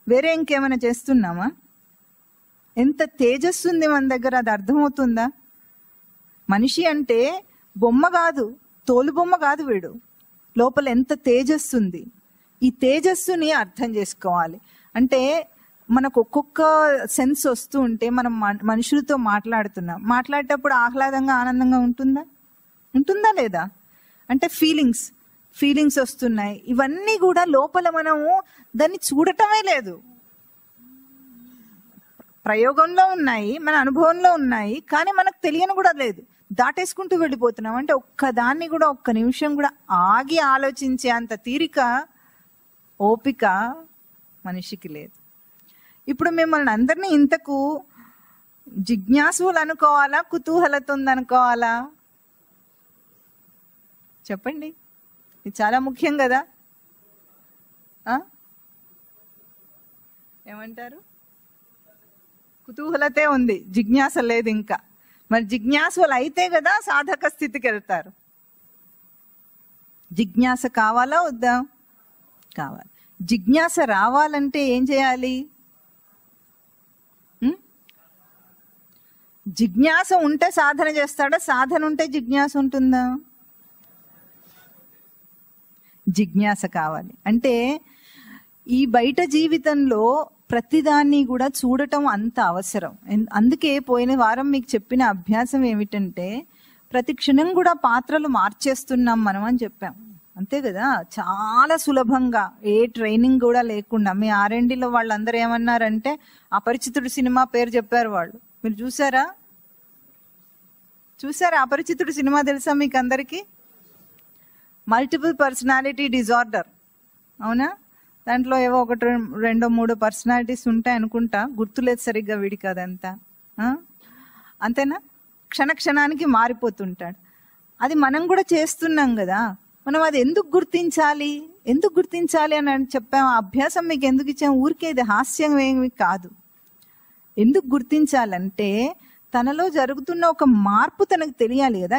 వేరే ఇంకేమైనా చేస్తున్నామా? ఎంత తేజస్సు ఉంది మన దగ్గర, అది అర్థమవుతుందా? మనిషి అంటే బొమ్మ కాదు, తోలు బొమ్మ కాదు, వీడు లోపల ఎంత తేజస్సు ఉంది. ఈ తేజస్సుని అర్థం చేసుకోవాలి. అంటే మనకు ఒక్కొక్క సెన్స్ వస్తూ ఉంటే మనం మనుషులతో మాట్లాడేటప్పుడు ఆహ్లాదంగా ఆనందంగా ఉంటుందా లేదా? అంటే ఫీలింగ్స్ వస్తున్నాయి. ఇవన్నీ కూడా లోపల మనము దాన్ని చూడటమే లేదు, ప్రయోగంలో ఉన్నాయి, మన అనుభవంలో ఉన్నాయి, కానీ మనకు తెలియని కూడా లేదు, దాటేసుకుంటూ వెళ్ళిపోతున్నాం. అంటే ఒక్కదాన్ని కూడా ఒక్క నిమిషం కూడా ఆగి ఆలోచించే అంత తీరిక, ఓపిక మనిషికి లేదు. ఇప్పుడు మిమ్మల్ని అందరినీ ఇంతకు జిజ్ఞాసులు అనుకోవాలా, కుతూహలతో అనుకోవాలా? చెప్పండి, ఇది చాలా ముఖ్యం కదా. ఏమంటారు? కుతూహలతే ఉంది, జిజ్ఞాస లేదు ఇంకా. మరి జిజ్ఞాసులు అయితే కదా సాధక స్థితికి వెళ్తారు. జిజ్ఞాస కావాలా వద్దా? కావాలి. జిజ్ఞాస రావాలంటే ఏం చేయాలి? జిజ్ఞాస ఉంటే సాధన చేస్తాడా? సాధన ఉంటే జిజ్ఞాస ఉంటుందా? జిజ్ఞాస కావాలి. అంటే ఈ బయట జీవితంలో ప్రతిదాన్ని కూడా చూడటం అంత అవసరం. అందుకే పోయిన వారం మీకు చెప్పిన అభ్యాసం ఏమిటంటే, ప్రతి క్షణం కూడా పాత్రలు మార్చేస్తున్నాం మనం అని చెప్పాం, అంతే కదా. చాలా సులభంగా, ఏ ట్రైనింగ్ కూడా లేకుండా. మీ R&Dలో వాళ్ళందరూ ఏమన్నారంటే, అపరిచితుడు సినిమా పేరు చెప్పారు వాళ్ళు. మీరు చూసారా? అపరిచితుడు సినిమా తెలుసా మీకు అందరికీ? మల్టిపుల్ పర్సనాలిటీ డిజార్డర్, అవునా? దాంట్లో ఏవో 1, 2, 3 పర్సనాలిటీస్ ఉంటాయి అనుకుంటా, గుర్తులేదు సరిగ్గా వీడికి అదంతా. అంతేనా? క్షణానికి మారిపోతుంటాడు. అది మనం కూడా చేస్తున్నాం కదా. మనం అది ఎందుకు గుర్తించాలి అని చెప్పాం. ఆ అభ్యాసం మీకు ఎందుకు ఇచ్చాం? ఊరికే ఇది హాస్యం ఏమి కాదు. ఎందుకు గుర్తించాలంటే తనలో జరుగుతున్న ఒక మార్పు తనకు తెలియాలి కదా.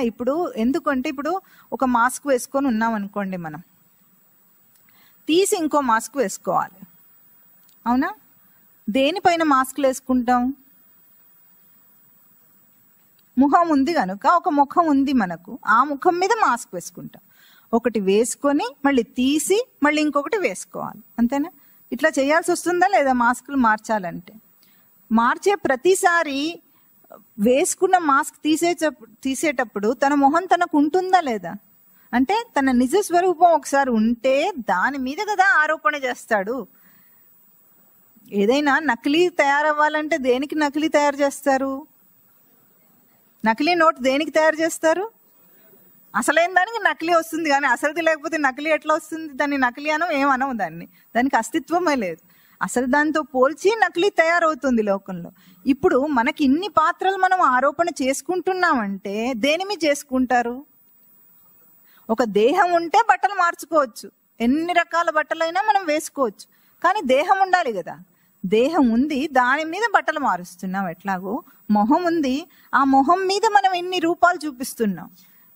ఎందుకంటే ఇప్పుడు ఒక మాస్క్ వేసుకొని ఉన్నాం అనుకోండి, మనం తీసి ఇంకో మాస్క్ వేసుకోవాలి, అవునా? దేనిపైన మాస్క్లు వేసుకుంటాం? ముఖం ఉంది కనుక ఒక ముఖం ఉంది మనకు, ఆ ముఖం మీద మాస్క్ వేసుకుంటాం. ఒకటి వేసుకొని మళ్ళీ తీసి మళ్ళీ ఇంకొకటి వేసుకోవాలి, అంతేనా? ఇట్లా చేయాల్సి వస్తుందా లేదా? మాస్కులు మార్చాలంటే మార్చే ప్రతిసారి వేసుకున్న మాస్క్ తీసేటప్పుడు తన మొహం తనకు ఉంటుందా లేదా? అంటే తన నిజ స్వరూపం ఒకసారి ఉంటే దాని మీద కదా ఆరోపణ చేస్తాడు. ఏదైనా నకిలీ తయారవ్వాలంటే దేనికి నకిలీ తయారు చేస్తారు? నకిలీ నోట్ దేనికి తయారు చేస్తారు? అసలైన దానికి నకిలీ వస్తుంది, కానీ అసలుది లేకపోతే నకిలీ ఎట్లా వస్తుంది? దాన్ని నకిలీ అనో ఏమనవు, దానికి అస్తిత్వమే లేదు. అసలు దాంతో పోల్చి నకిలీ తయారవుతుంది లోకంలో. ఇప్పుడు మనకి ఇన్ని పాత్రలు మనం ఆరోపణ చేసుకుంటున్నామంటే దేని మీద చేసుకుంటారు? ఒక దేహం ఉంటే బట్టలు మార్చుకోవచ్చు, ఎన్ని రకాల బట్టలైనా మనం వేసుకోవచ్చు, కానీ దేహం ఉండాలి కదా. దేహం ఉంది, దాని మీద బట్టలు మారుస్తున్నాం. ఎట్లాగో మొహం ఉంది, ఆ మొహం మీద మనం ఇన్ని రూపాలు చూపిస్తున్నాం,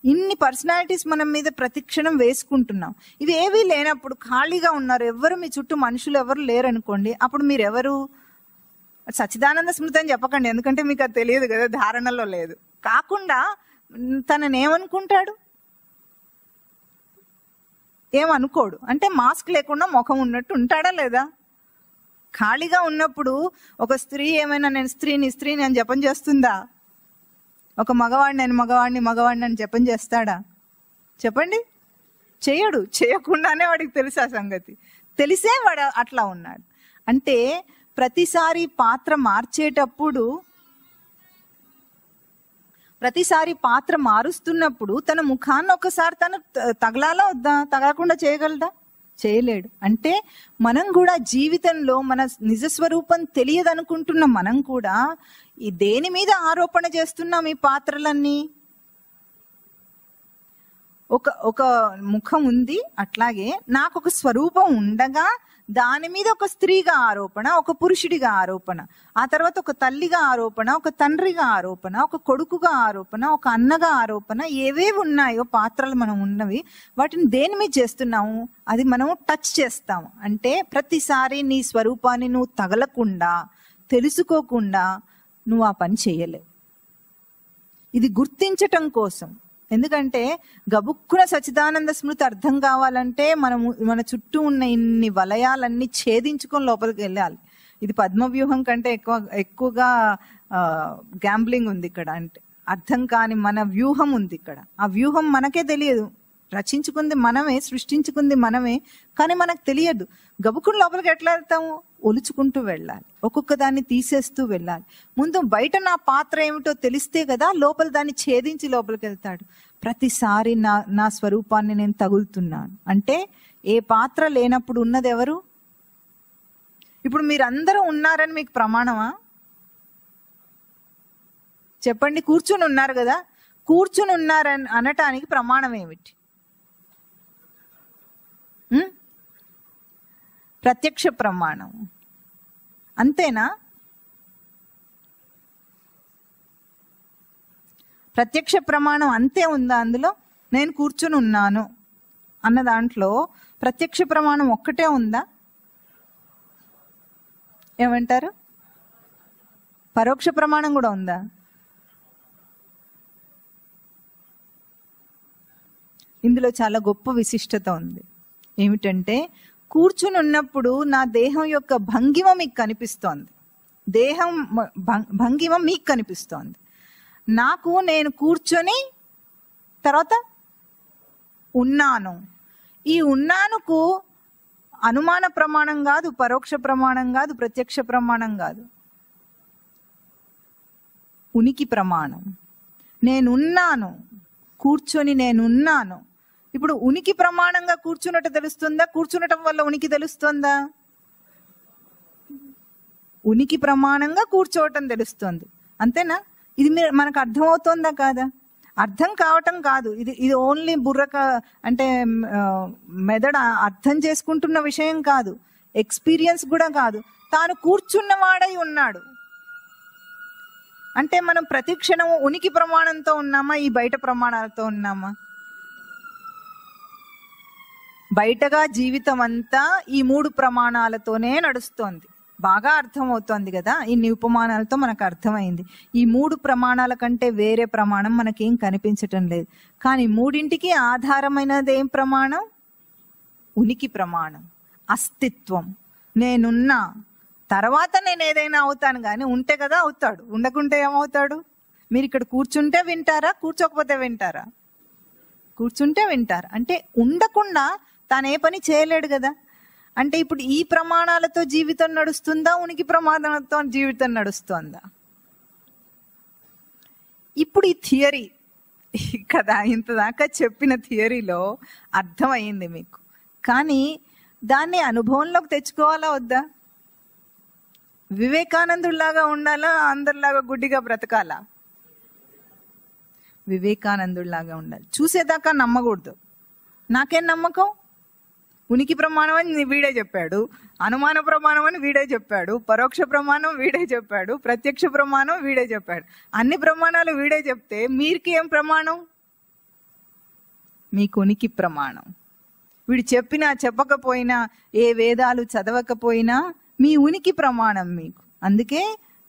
ఇన్ని పర్సనాలిటీస్ మనం మీద ప్రతిక్షణం వేసుకుంటున్నాం. ఇవి ఏవీ లేనప్పుడు ఖాళీగా ఉన్నారు, ఎవరు మీ చుట్టూ మనుషులు ఎవరు లేరు అనుకోండి, అప్పుడు మీరెవరు? సచ్చిదానంద స్మృతి అని చెప్పకండి, ఎందుకంటే మీకు అది తెలియదు కదా, ధారణలో లేదు. కాకుండా తనని ఏమనుకుంటాడు? ఏమనుకోడు. అంటే మాస్క్ లేకుండా ముఖం ఉన్నట్టు ఉంటాడా లేదా? ఖాళీగా ఉన్నప్పుడు ఒక స్త్రీ ఏమైనా నేను స్త్రీని అని జపం చేస్తుందా? ఒక మగవాడిని నేను మగవాడిని అని జపం చేస్తాడా? చెప్పండి, చేయడు. చేయకుండానే వాడికి తెలుసు ఆ సంగతి, తెలిసే వాడు అట్లా ఉన్నాడు. అంటే ప్రతిసారి పాత్ర మారుస్తున్నప్పుడు తన ముఖాన్ని ఒకసారి తను తగలాలా వద్దా? తగలకుండా చేయగలదా? చేయలేడు. అంటే మనం కూడా జీవితంలో మన నిజస్వరూపం తెలియదనుకుంటున్న మనం కూడా ఈ దేని మీద ఆరోపణ చేస్తున్నాం? ఈ పాత్రలన్నీ ఒక ముఖం ఉంది, అట్లాగే నాకు ఒక స్వరూపం ఉండగా దాని మీద ఒక స్త్రీగా ఆరోపణ, ఒక పురుషుడిగా ఆరోపణ, ఆ తర్వాత ఒక తల్లిగా ఆరోపణ, ఒక తండ్రిగా ఆరోపణ, ఒక కొడుకుగా ఆరోపణ, ఒక అన్నగా ఆరోపణ, ఏవేవి ఉన్నాయో పాత్రలు మనం ఉన్నవి, వాటిని దేని మీద చేస్తున్నాము? అది మనం టచ్ చేస్తాము. అంటే ప్రతిసారి నీ స్వరూపాన్ని నువ్వు తగలకుండా, తెలుసుకోకుండా నువ్వు ఆ పని చేయలేవు. ఇది గుర్తించటం కోసం. ఎందుకంటే గబుక్కున సచ్చిదానంద స్మృతి అర్థం కావాలంటే మన చుట్టూ ఉన్న ఇన్ని వలయాలన్నీ ఛేదించుకొని లోపలికి వెళ్ళాలి. ఇది పద్మవ్యూహం కంటే ఎక్కువగా గ్యాంబ్లింగ్ ఉంది ఇక్కడ. అంటే అర్థం కాని మన వ్యూహం ఉంది ఇక్కడ. ఆ వ్యూహం మనకే తెలియదు. రచించుకుంది మనమే, సృష్టించుకుంది మనమే, కానీ మనకు తెలియదు. గబుక్కుని లోపలికి ఎట్లా వెళ్తాము? ఒలుచుకుంటూ వెళ్ళాలి, ఒక్కొక్క దాన్ని తీసేస్తూ వెళ్ళాలి. ముందు బయట నా పాత్ర ఏమిటో తెలిస్తే కదా లోపల దాన్ని ఛేదించి లోపలికి వెళ్తాడు. ప్రతిసారి నా స్వరూపాన్ని నేను తగులుతున్నాను అంటే ఏ పాత్ర లేనప్పుడు ఉన్నది ఎవరు? ఇప్పుడు మీరందరూ ఉన్నారని మీకు ప్రమాణమా? చెప్పండి. కూర్చుని ఉన్నారు కదా, కూర్చుని ఉన్నారని అనటానికి ప్రమాణం ఏమిటి? ప్రత్యక్ష ప్రమాణం. అంతేనా? ప్రత్యక్ష ప్రమాణం అంతే ఉందా అందులో? నేను కూర్చుని ఉన్నాను అన్న దాంట్లో ప్రత్యక్ష ప్రమాణం ఒక్కటే ఉందా? ఏమంటారు? పరోక్ష ప్రమాణం కూడా ఉందా? ఇందులో చాలా గొప్ప విశిష్టత ఉంది. ఏమిటంటే కూర్చుని ఉన్నప్పుడు నా దేహం యొక్క భంగిమ మీకు కనిపిస్తోంది. దేహం భంగిమ మీకు కనిపిస్తోంది. నాకు నేను కూర్చొని తర్వాత ఉన్నాను. ఈ ఉన్నానుకు అనుమాన ప్రమాణం కాదు, పరోక్ష ప్రమాణం కాదు, ప్రత్యక్ష ప్రమాణం కాదు, ఉనికి ప్రమాణం. నేనున్నాను, కూర్చొని నేనున్నాను. ఇప్పుడు ఉనికి ప్రమాణంగా కూర్చున్నట్టు తెలుస్తుందా? కూర్చునటం వల్ల ఉనికి తెలుస్తుందా? ఉనికి ప్రమాణంగా కూర్చోవటం తెలుస్తుంది. అంతేనా? ఇది మనకు అర్థమవుతోందా కాదా? అర్థం కావటం కాదు. ఇది ఓన్లీ బుర్రక అంటే మెదడు అర్థం చేసుకుంటున్న విషయం కాదు, ఎక్స్పీరియన్స్ కూడా కాదు. తాను కూర్చున్నవాడై ఉన్నాడు అంటే మనం ప్రతి క్షణం ఉనికి ప్రమాణంతో ఉన్నామా? ఈ బయట ప్రమాణాలతో ఉన్నామా? బయటగా జీవితం అంతా ఈ 3 ప్రమాణాలతోనే నడుస్తోంది. బాగా అర్థమవుతోంది కదా, ఇన్ని ఉపమానాలతో మనకు అర్థమైంది. ఈ 3 ప్రమాణాల కంటే వేరే ప్రమాణం మనకేం కనిపించటం లేదు. కానీ మూడింటికి ఆధారమైనది ఏం ప్రమాణం? ఉనికి ప్రమాణం, అస్తిత్వం. నేనున్నా, తర్వాత నేను ఏదైనా అవుతాను, కానీ ఉంటే కదా అవుతాడు, ఉండకుంటే ఏమవుతాడు? మీరు ఇక్కడ కూర్చుంటే వింటారా? కూర్చోకపోతే వింటారా? కూర్చుంటే వింటారు. అంటే ఉండకుండా తాను ఏ పని చేయలేడు కదా. అంటే ఇప్పుడు ఈ ప్రమాణాలతో జీవితం నడుస్తుందా? ఉనికి ప్రమాణాలతో జీవితం నడుస్తుందా? ఇప్పుడు ఈ థియరీ కదా, ఇంతదాకా చెప్పిన థియరీలో అర్థమైంది మీకు. కానీ దాన్ని అనుభవంలోకి తెచ్చుకోవాలా వద్దా? వివేకానందుడిలాగా ఉండాలా? అందరిలాగా గుడ్డిగా బ్రతకాలా? వివేకానందుడిలాగా ఉండాలి. చూసేదాకా నమ్మకూడదు. నాకేం నమ్మకం? ఉనికి ప్రమాణం అని వీడే చెప్పాడు, అనుమాన ప్రమాణం అని వీడే చెప్పాడు, పరోక్ష ప్రమాణం వీడే చెప్పాడు, ప్రత్యక్ష ప్రమాణం వీడే చెప్పాడు. అన్ని ప్రమాణాలు వీడే చెప్తే మీరికి ఏం ప్రమాణం? మీకు ఉనికి ప్రమాణం. వీడు చెప్పినా చెప్పకపోయినా, ఏ వేదాలు చదవకపోయినా మీ ఉనికి ప్రమాణం మీకు. అందుకే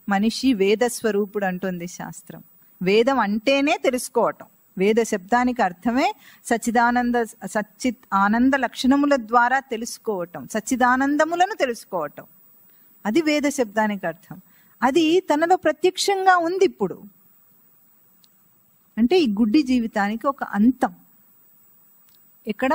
మనిషి వేద స్వరూపుడు అంటుంది శాస్త్రం. వేదం అంటేనే తెలుసుకోవటం. వేద శబ్దానికి అర్థమే సచ్చిత్ ఆనంద లక్షణముల ద్వారా తెలుసుకోవటం, సచ్చిదానందములను తెలుసుకోవటం. అది వేద శబ్దానికి అర్థం. అది తనలో ప్రత్యక్షంగా ఉంది ఇప్పుడు. అంటే ఈ గుడ్డి జీవితానికి ఒక అంతం. ఇక్కడ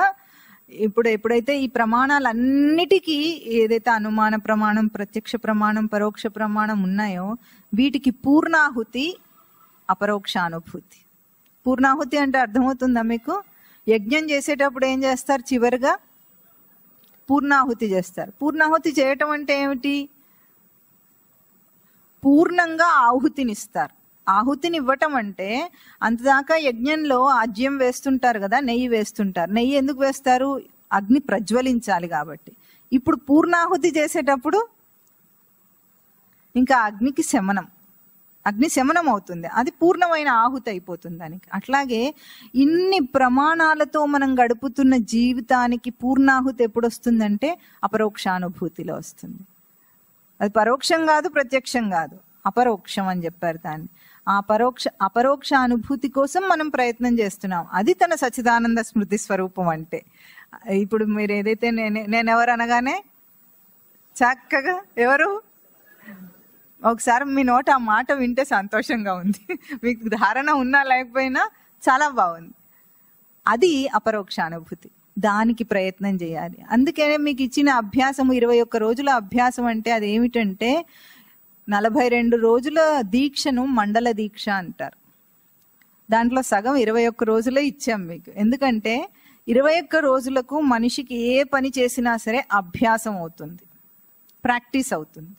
ఎప్పుడైతే ఈ ప్రమాణాలన్నిటికీ ఏదైతే అనుమాన ప్రమాణం, ప్రత్యక్ష ప్రమాణం, పరోక్ష ప్రమాణం ఉన్నాయో వీటికి పూర్ణాహుతి, అపరోక్షానుభూతి. పూర్ణాహుతి అంటే అర్థమవుతుందా మీకు? యజ్ఞం చేసేటప్పుడు ఏం చేస్తారు? చివరిగా పూర్ణాహుతి చేస్తారు. పూర్ణాహుతి చేయటం అంటే ఏమిటి? పూర్ణంగా ఆహుతినిస్తారు. ఆహుతిని ఇవ్వటం అంటే అంతదాకా యజ్ఞంలో ఆజ్యం వేస్తుంటారు కదా, నెయ్యి వేస్తుంటారు. నెయ్యి ఎందుకు వేస్తారు? అగ్ని ప్రజ్వలించాలి కాబట్టి. ఇప్పుడు పూర్ణాహుతి చేసేటప్పుడు ఇంకా అగ్నికి శమనం, అగ్ని శమనం అవుతుంది, అది పూర్ణమైన ఆహుతి అయిపోతుంది దానికి. అట్లాగే ఇన్ని ప్రమాణాలతో మనం గడుపుతున్న జీవితానికి పూర్ణాహుతి ఎప్పుడు వస్తుందంటే అపరోక్షానుభూతిలో వస్తుంది. అది పరోక్షం కాదు, ప్రత్యక్షం కాదు, అపరోక్షం అని చెప్పారు దాన్ని. ఆ అపరోక్ష అనుభూతి కోసం మనం ప్రయత్నం చేస్తున్నాం. అది తన సచ్చిదానంద స్మృతి స్వరూపం అంటే. ఇప్పుడు మీరు ఏదైతే నేనెవరు అనగానే చక్కగా ఎవరు ఒకసారి మీ నోట ఆ మాట వింటే సంతోషంగా ఉంది. మీకు ధారణ ఉన్నా లేకపోయినా చాలా బాగుంది. అది అపరోక్ష అనుభూతి. దానికి ప్రయత్నం చేయాలి. అందుకే మీకు ఇచ్చిన అభ్యాసం 21 రోజుల అభ్యాసం అంటే అది ఏమిటంటే 42 రోజుల దీక్షను మండల దీక్ష అంటారు. దాంట్లో సగం 21 రోజులే ఇచ్చాం మీకు. ఎందుకంటే 21 రోజులకు మనిషికి ఏ పని చేసినా సరే అభ్యాసం అవుతుంది, ప్రాక్టీస్ అవుతుంది.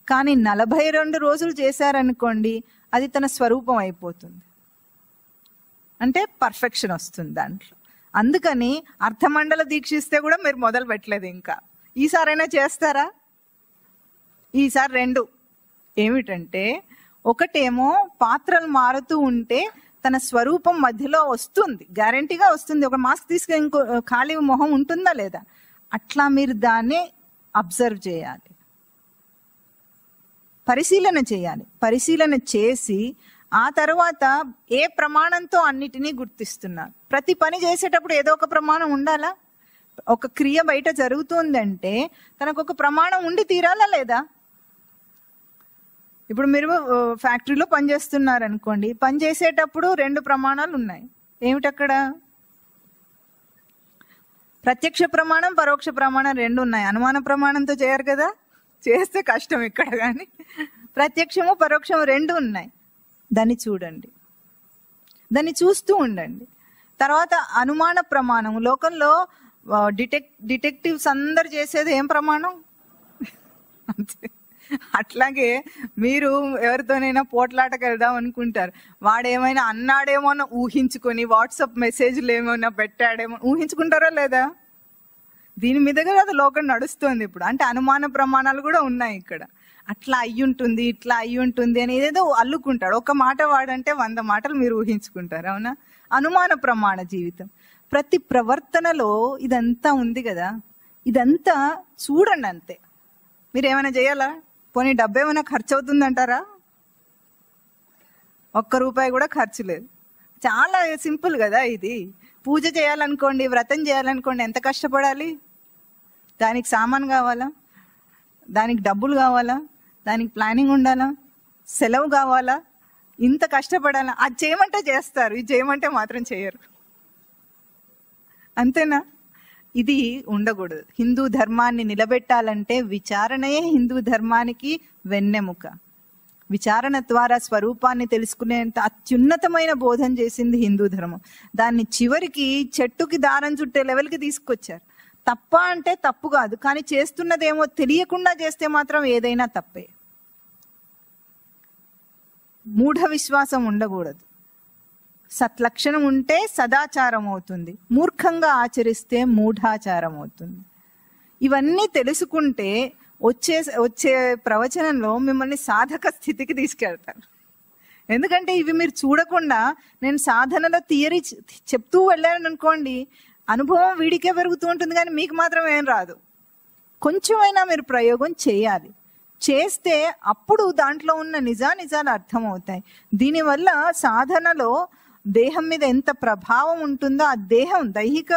కానీ 42 రోజులు చేశారనుకోండి, అది తన స్వరూపం అయిపోతుంది, అంటే పర్ఫెక్షన్ వస్తుంది దాంట్లో. అందుకని అర్థమండల దీక్ష ఇస్తే కూడా మీరు మొదలు పెట్టలేదు. ఇంకా ఈసారైనా చేస్తారా? ఈసారి 2 ఏమిటంటే, ఒకటేమో పాత్రలు మారుతూ ఉంటే తన స్వరూపం మధ్యలో వస్తుంది, గ్యారంటీగా వస్తుంది. ఒక మాస్క్ తీసుకుని ఇంకో ఖాళీ మొహం ఉంటుందా లేదా? అట్లా మీరు దాన్ని అబ్జర్వ్ చేయాలి, పరిశీలన చేయాలి. పరిశీలన చేసి ఆ తర్వాత ఏ ప్రమాణంతో అన్నిటినీ గుర్తిస్తున్నారు. ప్రతి పని చేసేటప్పుడు ఏదో ఒక ప్రమాణం ఉండాలా? ఒక క్రియ బయట జరుగుతుందంటే తనకు ఒక ప్రమాణం ఉండి తీరాలా లేదా? ఇప్పుడు మీరు ఫ్యాక్టరీలో పనిచేస్తున్నారు అనుకోండి, పని చేసేటప్పుడు 2 ప్రమాణాలు ఉన్నాయి. ఏమిటక్కడ? ప్రత్యక్ష ప్రమాణం, పరోక్ష ప్రమాణం 2 ఉన్నాయి. అనుమాన ప్రమాణంతో చేయరు కదా, చేస్తే కష్టం ఇక్కడ. కానీ ప్రత్యక్షము పరోక్షము 2 ఉన్నాయి. దాన్ని చూడండి, దాన్ని చూస్తూ ఉండండి. తర్వాత అనుమాన ప్రమాణం. లోకంలో డిటెక్టివ్స్ అందరు చేసేది ఏం ప్రమాణం? అంతే. అట్లాగే మీరు ఎవరితోనైనా పోట్లాటకు వెళ్దాం అనుకుంటారు, వాడేమైనా అన్నాడేమో ఊహించుకొని వాట్సాప్ మెసేజ్లు ఏమైనా పెట్టాడేమో ఊహించుకుంటారా లేదా? దీని మీదగా కదా లోకం నడుస్తుంది ఇప్పుడు. అంటే అనుమాన ప్రమాణాలు కూడా ఉన్నాయి ఇక్కడ. అట్లా అయ్యుంటుంది, ఇట్లా అయ్యుంటుంది అని ఏదేదో అల్లుకుంటాడు. ఒక మాట వాడంటే 100 మాటలు మీరు ఊహించుకుంటారు. అవునా? అనుమాన ప్రమాణ జీవితం. ప్రతి ప్రవర్తనలో ఇదంతా ఉంది కదా, ఇదంతా చూడండి అంతే. మీరు ఏమైనా చేయాలా? పోనీ డబ్బు ఏమైనా ఖర్చు అవుతుందంటారా? 1 రూపాయి కూడా ఖర్చు లేదు. చాలా సింపుల్ కదా ఇది. పూజ చేయాలనుకోండి, వ్రతం చేయాలనుకోండి, ఎంత కష్టపడాలి? దానికి సామాన్ కావాలా, దానికి డబ్బులు కావాలా, దానికి ప్లానింగ్ ఉండాలా, సెలవు కావాలా, ఇంత కష్టపడాలా? అది చేయమంటే చేస్తారు, ఇది చేయమంటే మాత్రం చేయరు. అంతేనా? ఇది ఉండకూడదు. హిందూ ధర్మాన్ని నిలబెట్టాలంటే విచారణయే హిందూ ధర్మానికి వెన్నెముక. విచారణ ద్వారా స్వరూపాన్ని తెలుసుకునేంత అత్యున్నతమైన బోధన చేసింది హిందూ ధర్మం. దాన్ని చివరికి చెట్టుకి దారం చుట్టే లెవెల్కి తీసుకొచ్చారు. తప్ప అంటే తప్పు కాదు, కానీ చేస్తున్నదేమో తెలియకుండా చేస్తే మాత్రం ఏదైనా తప్పే. మూఢ విశ్వాసం ఉండకూడదు. సత్లక్షణం ఉంటే సదాచారం అవుతుంది, మూర్ఖంగా ఆచరిస్తే మూఢాచారం అవుతుంది. ఇవన్నీ తెలుసుకుంటే వచ్చే ప్రవచనంలో మిమ్మల్ని సాధక స్థితికి తీసుకెళ్తారు. ఎందుకంటే ఇవి మీరు చూడకుండా నేను సాధనలో థియరీ చెప్తూ వెళ్ళాను అనుకోండి, అనుభవం వీడికే పెరుగుతూ ఉంటుంది, కానీ మీకు మాత్రం ఏం రాదు. కొంచెమైనా మీరు ప్రయోగం చేయాలి. చేస్తే అప్పుడు దాంట్లో ఉన్న నిజాలు అర్థమవుతాయి. దీనివల్ల సాధనలో దేహం మీద ఎంత ప్రభావం ఉంటుందో, ఆ దేహం దైహిక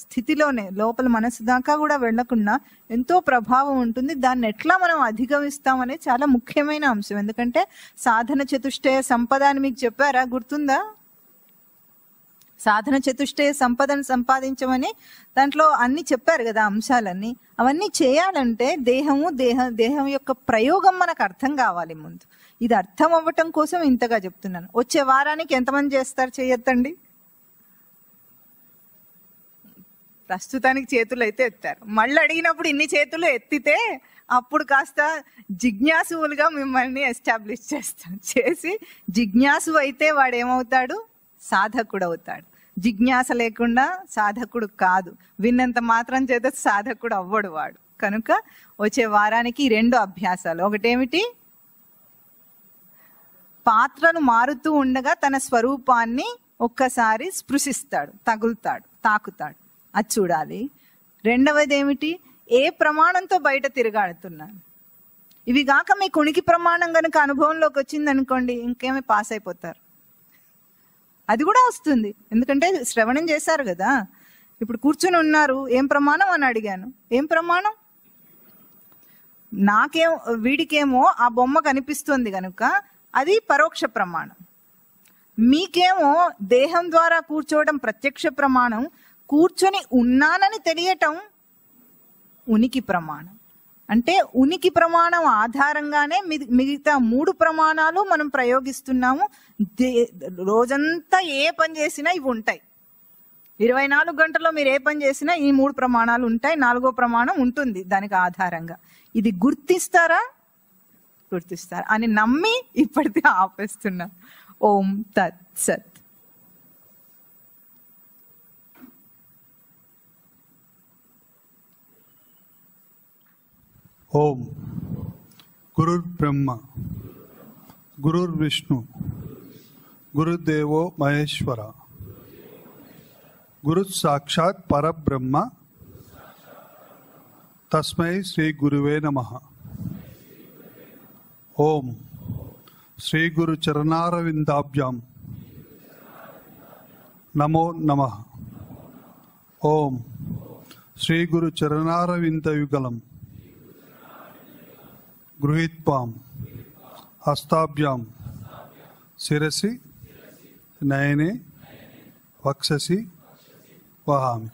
స్థితిలోనే లోపల మనసు దాకా కూడా వెళ్లకుండా ఎంతో ప్రభావం ఉంటుంది. దాన్ని ఎట్లా మనం అధిగమిస్తామనే చాలా ముఖ్యమైన అంశం. ఎందుకంటే సాధన చతుష్టయ సంపద అని మీకు చెప్పారా? గుర్తుందా? సాధన చతుష్టయ సంపదను సంపాదించమని దాంట్లో అన్ని చెప్పారు కదా అంశాలన్నీ. అవన్నీ చేయాలంటే దేహం యొక్క ప్రయోగం మనకు అర్థం కావాలి ముందు. ఇది అర్థం అవ్వటం కోసం ఇంతగా చెప్తున్నాను. వచ్చే వారానికి ఎంతమంది చేస్తారు చేయొద్దండి? ప్రస్తుతానికి చేతులు అయితే ఎత్తారు. మళ్ళీ అడిగినప్పుడు ఇన్ని చేతులు ఎత్తితే అప్పుడు కాస్త జిజ్ఞాసువులుగా మిమ్మల్ని ఎస్టాబ్లిష్ చేసి జిజ్ఞాసు అయితే వాడు ఏమవుతాడు? సాధకుడు అవుతాడు. జిజ్ఞాస లేకుండా సాధకుడు కాదు. విన్నంత మాత్రం చేత సాధకుడు అవ్వడు వాడు. కనుక వచ్చే వారానికి 2 అభ్యాసాలు. ఒకటేమిటి? పాత్రను మారుతూ ఉండగా తన స్వరూపాన్ని ఒక్కసారి స్పృశిస్తాడు, తగులుతాడు, తాకుతాడు, అది చూడాలి. రెండవది ఏమిటి? ఏ ప్రమాణంతో బయట తిరగాడుతున్నాను. ఇవి కాక మీ ఉనికి ప్రమాణం కనుక అనుభవంలోకి వచ్చింది అనుకోండి, ఇంకేమీ పాస్ అయిపోతారు. అది కూడా వస్తుంది, ఎందుకంటే శ్రవణం చేశారు కదా. ఇప్పుడు కూర్చుని ఉన్నారు, ఏం ప్రమాణం అని అడిగాను. ఏం ప్రమాణం? వీడికేమో ఆ బొమ్మ కనిపిస్తుంది కనుక అది పరోక్ష ప్రమాణం. మీకేమో దేహం ద్వారా కూర్చోవడం ప్రత్యక్ష ప్రమాణం. కూర్చొని ఉన్నానని తెలియటం ఉనికి ప్రమాణం. అంటే ఉనికి ప్రమాణం ఆధారంగానే మిగతా 3 ప్రమాణాలు మనం ప్రయోగిస్తున్నాము. రోజంతా ఏ పని చేసినా ఇవి ఉంటాయి. 24 గంటల్లో మీరు ఏ పని చేసినా ఈ 3 ప్రమాణాలు ఉంటాయి. 4వ ప్రమాణం ఉంటుంది దానికి ఆధారంగా. ఇది గుర్తిస్తారా అని నమ్మి ఇప్పటికే ఆపేస్తున్నా. ఓం తత్ సత్. ఓం గురుర్ బ్రహ్మ గురుర్ విష్ణు గురుదేవో మహేశ్వర గురు సాక్షాత్ పరబ్రహ్మ తస్మై శ్రీ గురువే నమః. ఓం శ్రీ గురు చరణారవిందాభ్యాం నమో నమః. ఓం శ్రీ గురు చరణారవిందయుగళం గృహీత్వాం హస్తాభ్యాం శిరసి నయనే వక్షసి వహామి.